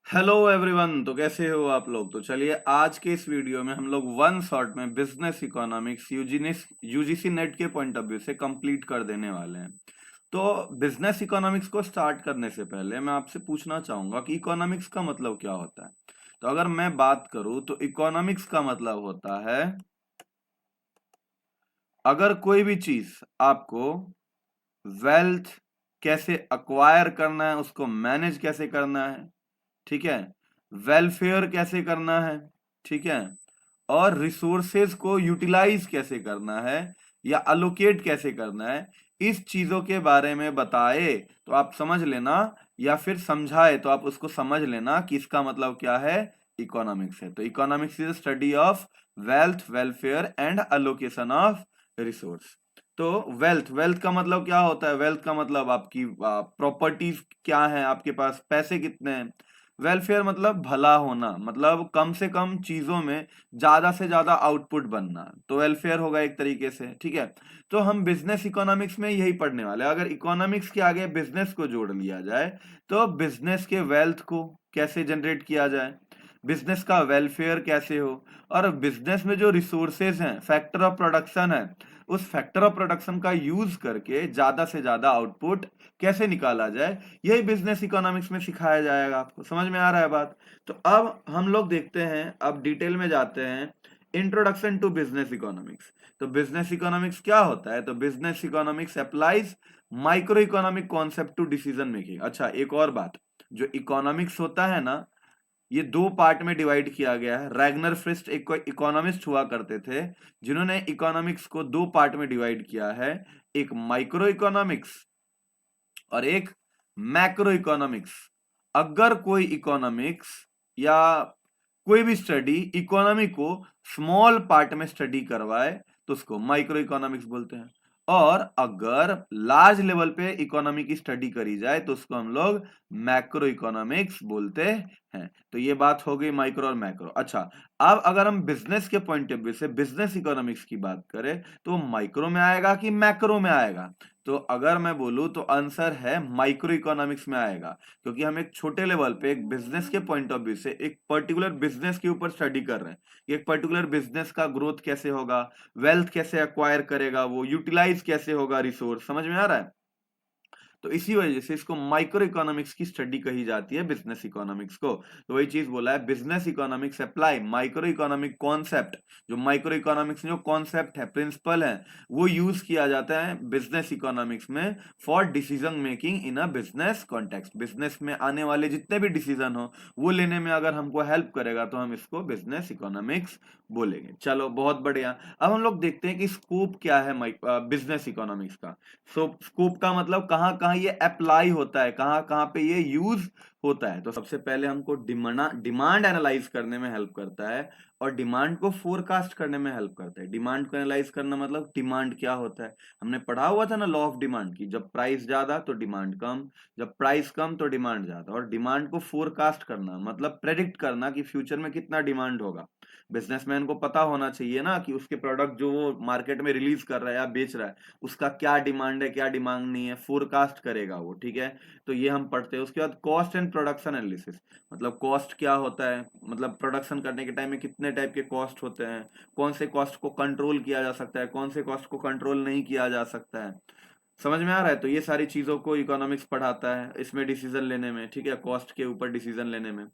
Hello everyone. तो कैसे हो आप लोग। तो चलिए आज के इस वीडियो में हम लोग वन शॉट में बिजनेस इकोनॉमिक्स यूजीसी नेट के पॉइंट ऑफ व्यू से कंप्लीट कर देने वाले हैं। तो बिजनेस इकोनॉमिक्स को स्टार्ट करने से पहले मैं आपसे पूछना चाहूंगा कि इकोनॉमिक्स का मतलब क्या होता है। तो अगर मैं बात करूं तो इकोनॉमिक्स का मतलब होता है अगर कोई भी चीज आपको वेल्थ कैसे अक्वायर करना है, उसको मैनेज कैसे करना है, ठीक है, वेलफेयर कैसे करना है, ठीक है, और रिसोर्सेज को यूटिलाइज कैसे करना है या अलोकेट कैसे करना है, इस चीजों के बारे में बताए तो आप समझ लेना, या फिर समझाए तो आप उसको समझ लेना कि इसका मतलब क्या है, इकोनॉमिक्स है। तो economics is study of wealth, welfare and allocation of resource. तो वेल्थ वेल्थ का मतलब क्या होता है, वेल्थ का मतलब आपकी प्रॉपर्टीज क्या है, आपके पास पैसे कितने हैं। वेलफेयर मतलब भला होना, मतलब कम से कम चीजों में ज्यादा से ज्यादा आउटपुट बनना, तो वेलफेयर होगा एक तरीके से, ठीक है। तो हम बिजनेस इकोनॉमिक्स में यही पढ़ने वाले हैं। अगर इकोनॉमिक्स के आगे बिजनेस को जोड़ लिया जाए तो बिजनेस के वेल्थ को कैसे जनरेट किया जाए, बिजनेस का वेलफेयर कैसे हो, और बिजनेस में जो रिसोर्सेज हैं, फैक्टर ऑफ प्रोडक्शन है, उस फैक्टर ऑफ प्रोडक्शन का यूज करके ज्यादा से ज्यादा आउटपुट कैसे निकाला जाए, यही बिजनेस इकोनॉमिक्स में सिखाया जाएगा। आपको समझ में आ रहा है बात। तो अब हम लोग देखते हैं, अब डिटेल में जाते हैं, इंट्रोडक्शन टू बिजनेस इकोनॉमिक्स। तो बिजनेस इकोनॉमिक्स क्या होता है, तो business economics applies micro economic concept to decision making. अच्छा, एक और बात, जो इकोनॉमिक्स होता है ना, ये दो पार्ट में डिवाइड किया गया है। रैगनर फ्रिस्ट एक इकोनॉमिस्ट हुआ करते थे जिन्होंने इकोनॉमिक्स को दो पार्ट में डिवाइड किया है, एक माइक्रो इकोनॉमिक्स और एक मैक्रो इकोनॉमिक्स। अगर कोई इकोनॉमिक्स या कोई भी स्टडी इकोनॉमी को स्मॉल पार्ट में स्टडी करवाए तो उसको माइक्रो इकोनॉमिक्स बोलते हैं, और अगर लार्ज लेवल पे इकोनॉमी की स्टडी करी जाए तो उसको हम लोग मैक्रो इकोनॉमिक्स बोलते हैं। तो ये बात हो गई माइक्रो और मैक्रो। अच्छा, अब अगर हम बिजनेस के पॉइंट ऑफ व्यू से बिजनेस इकोनॉमिक्स की बात करें तो माइक्रो में आएगा कि मैक्रो में आएगा। तो अगर मैं बोलूं तो आंसर है माइक्रो इकोनॉमिक्स में आएगा, क्योंकि हम एक छोटे लेवल पे एक बिजनेस के पॉइंट ऑफ व्यू से एक पर्टिकुलर बिजनेस के ऊपर स्टडी कर रहे हैं कि एक पर्टिकुलर बिजनेस का ग्रोथ कैसे होगा, वेल्थ कैसे एक्वायर करेगा, वो यूटिलाइज कैसे होगा रिसोर्स। समझ में आ रहा है। तो इसी वजह से इसको माइक्रो इकोनॉमिक्स की स्टडी कही जाती है, बिजनेस इकोनॉमिक्स को। तो वही चीज बोला है, business economics apply micro economic concept. जो माइक्रो इकोनॉमिक्स में जो कॉन्सेप्ट है, प्रिंसिपल है, वो यूज किया जाता है बिजनेस इकोनॉमिक्स में for decision making in a business context. Business में आने वाले जितने भी डिसीजन हो वो लेने में अगर हमको हेल्प करेगा तो हम इसको बिजनेस इकोनॉमिक्स बोलेंगे। चलो, बहुत बढ़िया। अब हम लोग देखते हैं कि स्कोप क्या है बिजनेस इकोनॉमिक्स का। सो स्कोप का मतलब कहाँ कहाँ ये अप्लाई होता है, कहाँ कहाँ पे ये यूज होता है। तो सबसे पहले हमको डिमांड एनालाइज करने में हेल्प करता है, और डिमांड को फोरकास्ट करने में हेल्प करता है। डिमांड को एनालाइज करना मतलब डिमांड क्या होता है, हमने पढ़ा हुआ था ना लॉ ऑफ डिमांड की, जब प्राइस ज्यादा तो डिमांड कम, जब प्राइस कम तो डिमांड ज्यादा। और डिमांड को फोरकास्ट करना मतलब प्रेडिक्ट करना कि फ्यूचर में कितना डिमांड होगा। बिजनेसमैन को पता होना चाहिए ना कि उसके प्रोडक्ट जो वो मार्केट में रिलीज कर रहा है या बेच रहा है उसका क्या डिमांड है क्या डिमांड नहीं है, फोरकास्ट करेगा वो, ठीक है। तो ये हम पढ़ते हैं। उसके बाद कॉस्ट एंड प्रोडक्शन एनालिसिस, मतलब कॉस्ट क्या होता है, मतलब प्रोडक्शन करने के टाइम में कितने टाइप के कॉस्ट होते हैं, कौन से कॉस्ट को कंट्रोल किया जा सकता है, कौन से कॉस्ट को कंट्रोल नहीं किया जा सकता है। समझ में आ रहा है। तो ये सारी चीजों को इकोनॉमिक्स पढ़ाता है इसमें डिसीजन लेने में, ठीक है, कॉस्ट के ऊपर डिसीजन लेने में।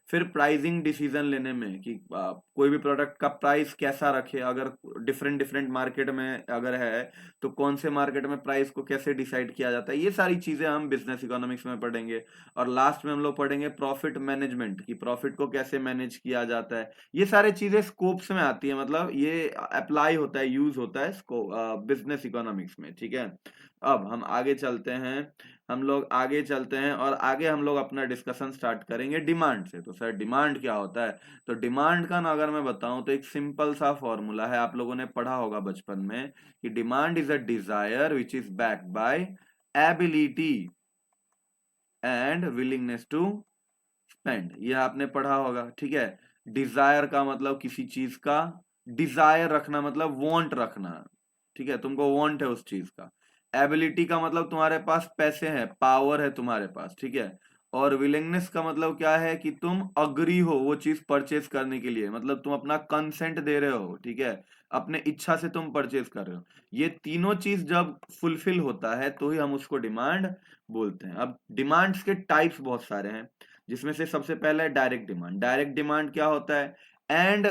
फिर प्राइसिंग डिसीजन लेने में कि कोई भी प्रोडक्ट का प्राइस कैसा रखे, अगर डिफरेंट डिफरेंट मार्केट में अगर है तो कौन से मार्केट में प्राइस को कैसे डिसाइड किया जाता है, ये सारी चीजें हम बिजनेस इकोनॉमिक्स में पढ़ेंगे। और लास्ट में हम लोग पढ़ेंगे प्रॉफिट मैनेजमेंट, कि प्रॉफिट को कैसे मैनेज किया जाता है। ये सारी चीजें स्कोप्स में आती है, मतलब ये अप्लाई होता है, यूज होता है बिजनेस इकोनॉमिक्स में, ठीक है। अब हम आगे चलते हैं, हम लोग आगे चलते हैं और आगे हम लोग अपना डिस्कशन स्टार्ट करेंगे डिमांड से। तो सर डिमांड क्या होता है, तो डिमांड का ना अगर मैं बताऊं तो एक सिंपल सा फॉर्मूला है, आप लोगों ने पढ़ा होगा बचपन में, कि demand is a desire which is backed by ability and willingness to spend. ये आपने पढ़ा होगा, ठीक है। डिजायर का मतलब किसी चीज का, डिजायर रखना मतलब वांट रखना, ठीक है, तुमको वांट है उस चीज का। एबिलिटी का मतलब तुम्हारे पास पैसे हैं, पावर है तुम्हारे पास, ठीक है। और विलिंगनेस का मतलब क्या है कि तुम अग्री हो वो चीज परचेज करने के लिए, मतलब तुम अपना कंसेंट दे रहे हो, ठीक है, अपने इच्छा से तुम परचेज कर रहे हो। ये तीनों चीज जब फुलफिल होता है तो ही हम उसको डिमांड बोलते हैं। अब डिमांड्स के टाइप्स बहुत सारे हैं, जिसमें से सबसे पहला है डायरेक्ट डिमांड। डायरेक्ट डिमांड क्या होता है? एंड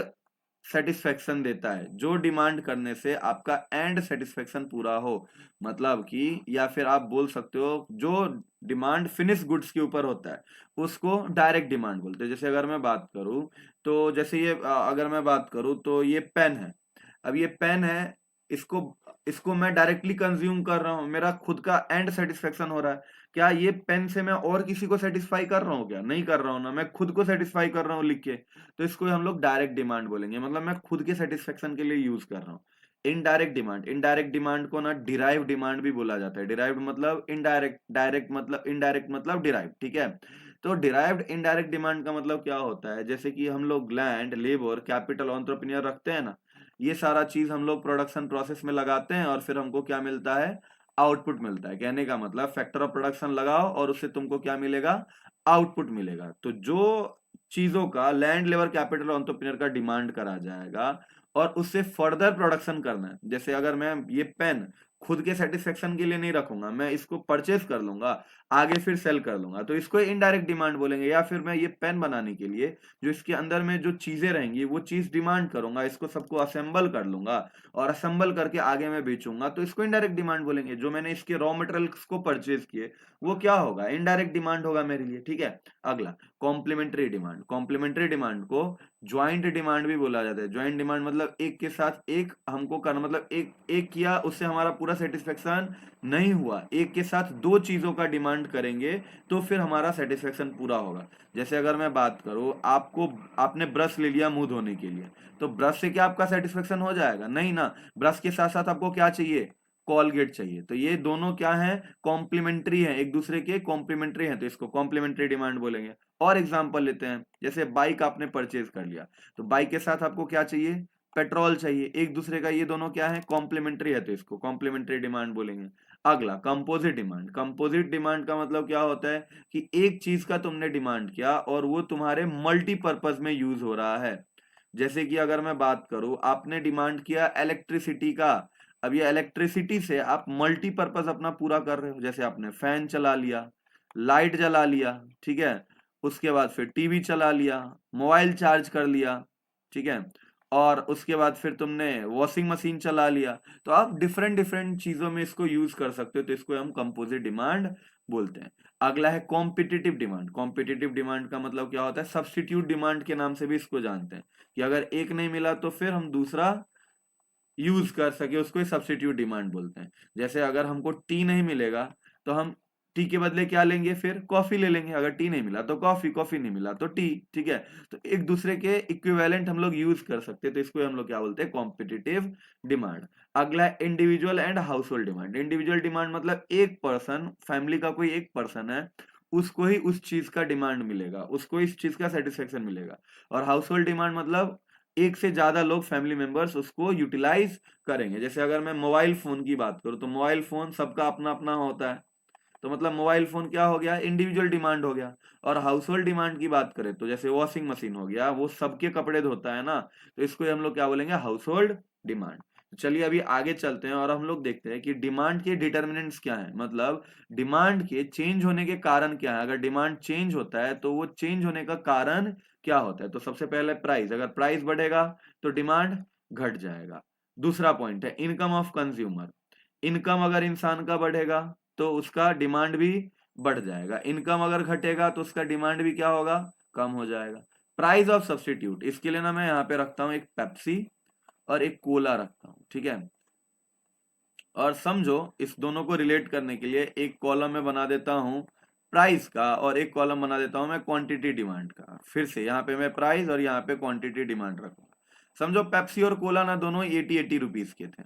सेटिस्फेक्शन देता है, जो डिमांड करने से आपका एंड सेटिस्फेक्शन पूरा हो, मतलब कि, या फिर आप बोल सकते हो जो डिमांड फिनिश गुड्स के ऊपर होता है उसको डायरेक्ट डिमांड बोलते हैं। जैसे अगर मैं बात करूं तो जैसे ये अगर मैं बात करूं तो ये पेन है। अब ये पेन है, इसको इसको मैं डायरेक्टली कंज्यूम कर रहा हूँ, मेरा खुद का एंड सेटिस्फेक्शन हो रहा है। क्या ये पेन से मैं और किसी को सेटिस्फाई कर रहा हूँ? क्या नहीं कर रहा हूँ ना, मैं खुद को सेटिस्फाई कर रहा हूँ लिख के। तो इसको हम लोग डायरेक्ट डिमांड बोलेंगे, मतलब मैं खुद के सेटिस्फेक्शन के लिए यूज कर रहा हूँ। इनडायरेक्ट डिमांड को ना डिराइव डिमांड भी बोला जाता है। डिराइव्ड मतलब इनडायरेक्ट, डायरेक्ट मतलब इनडायरेक्ट मतलब डिराइव, ठीक है। तो डिराइव्ड इनडायरेक्ट डिमांड का मतलब क्या होता है? जैसे कि हम लोग लैंड, लेबर, कैपिटल, एंटरप्रेन्योर रखते हैं ना, ये सारा चीज हम लोग प्रोडक्शन प्रोसेस में लगाते हैं और फिर हमको क्या मिलता है? आउटपुट मिलता है। कहने का मतलब फैक्टर ऑफ प्रोडक्शन लगाओ और उससे तुमको क्या मिलेगा? आउटपुट मिलेगा। तो जो चीजों का लैंड, लेबर, कैपिटल, एंटरप्रेन्योर का डिमांड करा जाएगा और उससे फर्दर प्रोडक्शन करना है। जैसे अगर मैं ये पेन खुद के सेटिस्फेक्शन के लिए नहीं रखूंगा, मैं इसको परचेज कर लूंगा, आगे फिर सेल कर लूंगा, तो इसको इनडायरेक्ट डिमांड बोलेंगे। या फिर मैं ये पेन बनाने के लिए जो इसके अंदर में जो चीजें रहेंगी वो चीज डिमांड करूंगा, इसको सबको असेंबल कर लूंगा और असेंबल करके आगे मैं बेचूंगा, तो इसको इनडायरेक्ट डिमांड बोलेंगे। जो मैंने इसके रॉ मटेरियल्स को परचेज किए वो क्या होगा? इनडायरेक्ट डिमांड होगा मेरे लिए, ठीक है। अगला कॉम्प्लीमेंट्री डिमांड। कॉम्प्लीमेंट्री डिमांड को ज्वाइंट डिमांड भी बोला जाता है। ज्वाइंट डिमांड मतलब एक के साथ एक हमको करना, मतलब एक एक किया उससे हमारा पूरा सेटिस्फेक्शन नहीं हुआ, एक के साथ दो चीजों का डिमांड करेंगे तो फिर हमारा सेटिस्फेक्शन पूरा होगा। जैसे अगर मैं बात करूं, आपने ब्रश ले लिया मुंह धोने के लिए, तो ब्रश से क्या आपका सेटिस्फेक्शन हो जाएगा? नहीं ना। ब्रश के साथ साथ आपको क्या चाहिए? कॉलगेट चाहिए। तो ये दोनों क्या है? कॉम्प्लीमेंट्री है, एक दूसरे के कॉम्प्लीमेंट्री है, तो इसको कॉम्प्लीमेंट्री डिमांड बोलेंगे। और एग्जांपल लेते हैं, जैसे बाइक आपने परचेज कर लिया, तो बाइक के साथ आपको क्या चाहिए? पेट्रोल चाहिए। एक दूसरे का ये दोनों क्या है? कॉम्प्लीमेंट्री है, तो इसको कॉम्प्लीमेंट्री डिमांड बोलेंगे। अगला कंपोजिट डिमांड। कंपोजिट डिमांड का मतलब क्या होता है कि एक चीज का तुमने डिमांड किया और वो तुम्हारे मल्टीपर्पज में यूज हो रहा है। जैसे कि अगर मैं बात करूं, आपने डिमांड किया इलेक्ट्रिसिटी का। अब ये इलेक्ट्रिसिटी से आप मल्टीपर्पज अपना पूरा कर रहे हो, जैसे आपने फैन चला लिया, लाइट जला लिया, ठीक है, उसके बाद फिर टीवी चला लिया, मोबाइल चार्ज कर लिया, ठीक है, और उसके बाद फिर तुमने वॉशिंग मशीन चला लिया। तो आप डिफरेंट डिफरेंट चीजों में इसको यूज कर सकते हो, तो इसको हम कंपोजिट डिमांड बोलते हैं। अगला है कॉम्पिटिटिव डिमांड। कॉम्पिटिटिव डिमांड का मतलब क्या होता है? सब्स्टिट्यूट डिमांड के नाम से भी इसको जानते हैं, कि अगर एक नहीं मिला तो फिर हम दूसरा यूज कर सके, उसको सब्स्टिट्यूट डिमांड बोलते हैं। जैसे अगर हमको टी नहीं मिलेगा तो हम टी के बदले क्या लेंगे? फिर कॉफी ले लेंगे। अगर टी नहीं मिला तो कॉफी, कॉफी नहीं मिला तो टी, ठीक है। तो एक दूसरे के इक्विवेलेंट हम लोग यूज कर सकते हैं, तो इसको हम लोग क्या बोलते हैं? Competitive demand. अगला है individual and house hold demand. Individual demand मतलब एक पर्सन, फैमिली का कोई एक पर्सन है, उसको ही उस चीज का डिमांड मिलेगा, उसको इस चीज का सेटिस्फेक्शन मिलेगा। और हाउस होल्ड डिमांड मतलब एक से ज्यादा लोग, फैमिली मेंबर्स उसको यूटिलाइज करेंगे। जैसे अगर मैं मोबाइल फोन की बात करूं तो मोबाइल फोन सबका अपना अपना होता है, तो मतलब मोबाइल फोन क्या हो गया? इंडिविजुअल डिमांड हो गया। और हाउस होल्ड डिमांड की बात करें तो जैसे वॉशिंग मशीन हो गया, वो सबके कपड़े धोता है ना, तो इसको हम लोग क्या बोलेंगे? House hold demand. चलिए अभी आगे चलते हैं और हम लोग देखते हैं कि डिमांड के डिटर्मिनेंट्स क्या है, मतलब डिमांड के चेंज होने के कारण क्या है। अगर डिमांड चेंज होता है तो वो चेंज होने का कारण क्या होता है? तो सबसे पहले प्राइस। अगर प्राइस बढ़ेगा तो डिमांड घट जाएगा। दूसरा पॉइंट है इनकम ऑफ कंज्यूमर। इनकम अगर इंसान का बढ़ेगा तो उसका डिमांड भी बढ़ जाएगा। इनकम अगर घटेगा तो उसका डिमांड भी क्या होगा? कम हो जाएगा। प्राइस ऑफ सब्स्टिट्यूट, इसके लिए ना मैं यहाँ पे रखता हूँ एक पेप्सी और एक कोला रखता हूँ, ठीक है। और समझो इस दोनों को रिलेट करने के लिए एक कॉलम में बना देता हूं प्राइस का और एक कॉलम बना देता हूं मैं क्वांटिटी डिमांड का। फिर से यहाँ पे मैं प्राइस और यहाँ पे क्वांटिटी डिमांड रखूंगा। समझो पेप्सी और कोला ना दोनों 80-80 रुपीज के थे।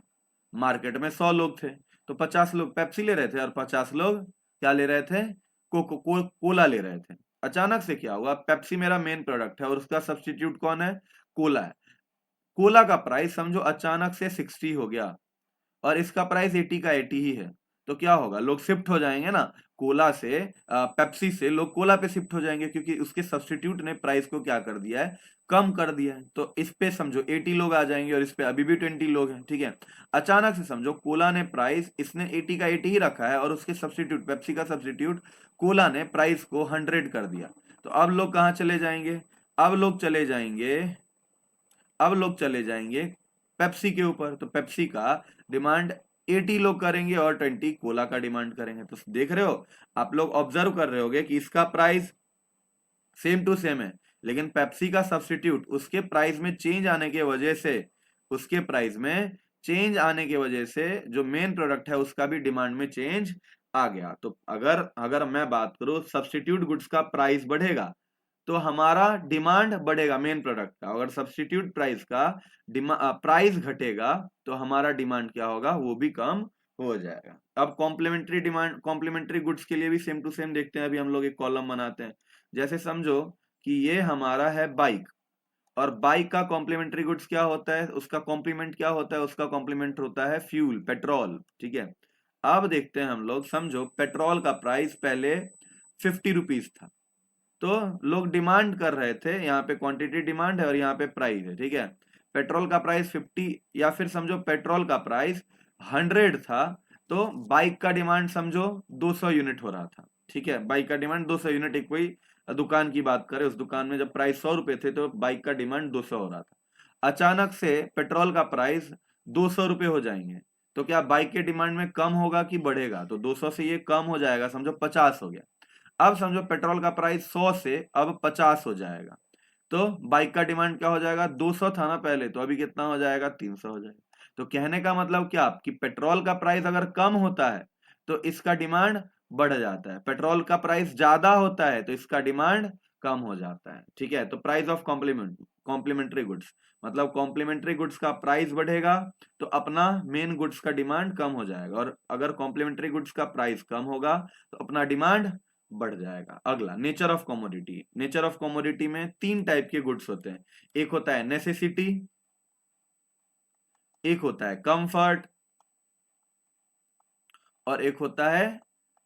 मार्केट में 100 लोग थे, तो 50 लोग पेप्सी ले रहे थे और 50 लोग क्या ले रहे थे? कोला ले रहे थे। अचानक से क्या हुआ? पेप्सी मेरा मेन प्रोडक्ट है और उसका सब्सटीट्यूट कौन है? कोला है। कोला का प्राइस समझो अचानक से 60 हो गया और इसका प्राइस 80 का 80 ही है, तो क्या होगा? लोग शिफ्ट हो जाएंगे ना, कोला से पेप्सी से लोग कोला पे शिफ्ट हो जाएंगे, क्योंकि उसके सब्स्टिट्यूट ने प्राइस को क्या कर दिया है, कम कर दिया है। तो इस पे समझो 80 लोग आ जाएंगे और इस पे अभी भी 20 लोग हैं, ठीक है। अचानक से समझो कोला ने प्राइस, इसने 80 का 80 ही रखा है और उसके सब्स्टिट्यूट पेप्सी का सब्स्टिट्यूट कोला ने प्राइस को 100 कर दिया। तो अब लोग कहाँ चले जाएंगे, अब लोग चले जाएंगे, अब लोग चले जाएंगे पेप्सी के ऊपर। तो पेप्सी का डिमांड 80 लोग करेंगे और 20 कोला का डिमांड करेंगे। तो देख रहे हो, आप लोग ऑब्जर्व कर रहे होगे कि इसका प्राइस सेम टू सेम है, लेकिन पेप्सी का सब्स्टिट्यूट उसके प्राइस में चेंज आने की वजह से, उसके प्राइस में चेंज आने की वजह से जो मेन प्रोडक्ट है उसका भी डिमांड में चेंज आ गया। तो अगर अगर मैं बात करूं सब्स्टिट्यूट गुड्स का प्राइस बढ़ेगा तो हमारा डिमांड बढ़ेगा मेन प्रोडक्ट का। अगर सब्स्टिट्यूट प्राइस का प्राइस घटेगा तो हमारा डिमांड क्या होगा, वो भी कम हो जाएगा। अब कॉम्प्लीमेंट्री डिमांड, कॉम्प्लीमेंट्री गुड्स के लिए भी सेम टू सेम देखते हैं। अभी हम लोग एक कॉलम बनाते हैं। जैसे समझो कि ये हमारा है बाइक, और बाइक का कॉम्प्लीमेंट्री गुड्स क्या होता है, उसका कॉम्प्लीमेंट क्या होता है, उसका कॉम्प्लीमेंट होता है फ्यूल, पेट्रोल, ठीक है। अब देखते हैं हम लोग, समझो पेट्रोल का प्राइस पहले 50 रुपीज था, तो लोग डिमांड कर रहे थे, यहाँ पे क्वांटिटी डिमांड है और यहाँ पे प्राइस है, ठीक है। पेट्रोल का प्राइस 50, या फिर समझो पेट्रोल का प्राइस 100 था, तो बाइक का डिमांड समझो 200 यूनिट हो रहा था, ठीक है। बाइक का डिमांड 200 यूनिट, एक कोई दुकान की बात करें, उस दुकान में जब प्राइस 100 रुपए थे तो बाइक का डिमांड 200 हो रहा था। अचानक से पेट्रोल का प्राइस 200 रुपए हो जाएंगे, तो क्या बाइक के डिमांड में कम होगा कि बढ़ेगा, तो 200 से ये कम हो जाएगा, समझो 50 हो गया। अब समझो पेट्रोल का प्राइस 100 से अब 50 हो जाएगा, तो बाइक का डिमांड क्या हो जाएगा, 200 था ना पहले, तो अभी कितना हो जाएगा, 300 हो जाएगा। तो कहने का मतलब क्या, कि पेट्रोल का प्राइस अगर कम होता है तो इसका डिमांड बढ़ जाता है, पेट्रोल का प्राइस ज्यादा होता है तो इसका डिमांड कम हो जाता है, ठीक है। तो प्राइस ऑफ कॉम्प्लीमेंट्री गुड्स, मतलब कॉम्प्लीमेंट्री गुड्स का प्राइस बढ़ेगा तो अपना मेन गुड्स का डिमांड कम हो जाएगा, और अगर कॉम्प्लीमेंट्री गुड्स का प्राइस कम होगा तो अपना डिमांड बढ़ जाएगा। अगला, nature of commodity. Nature of commodity में 3 टाइप के गुड्स होते हैं, एक होता है नेसेसिटी, एक होता है कंफर्ट, और एक होता है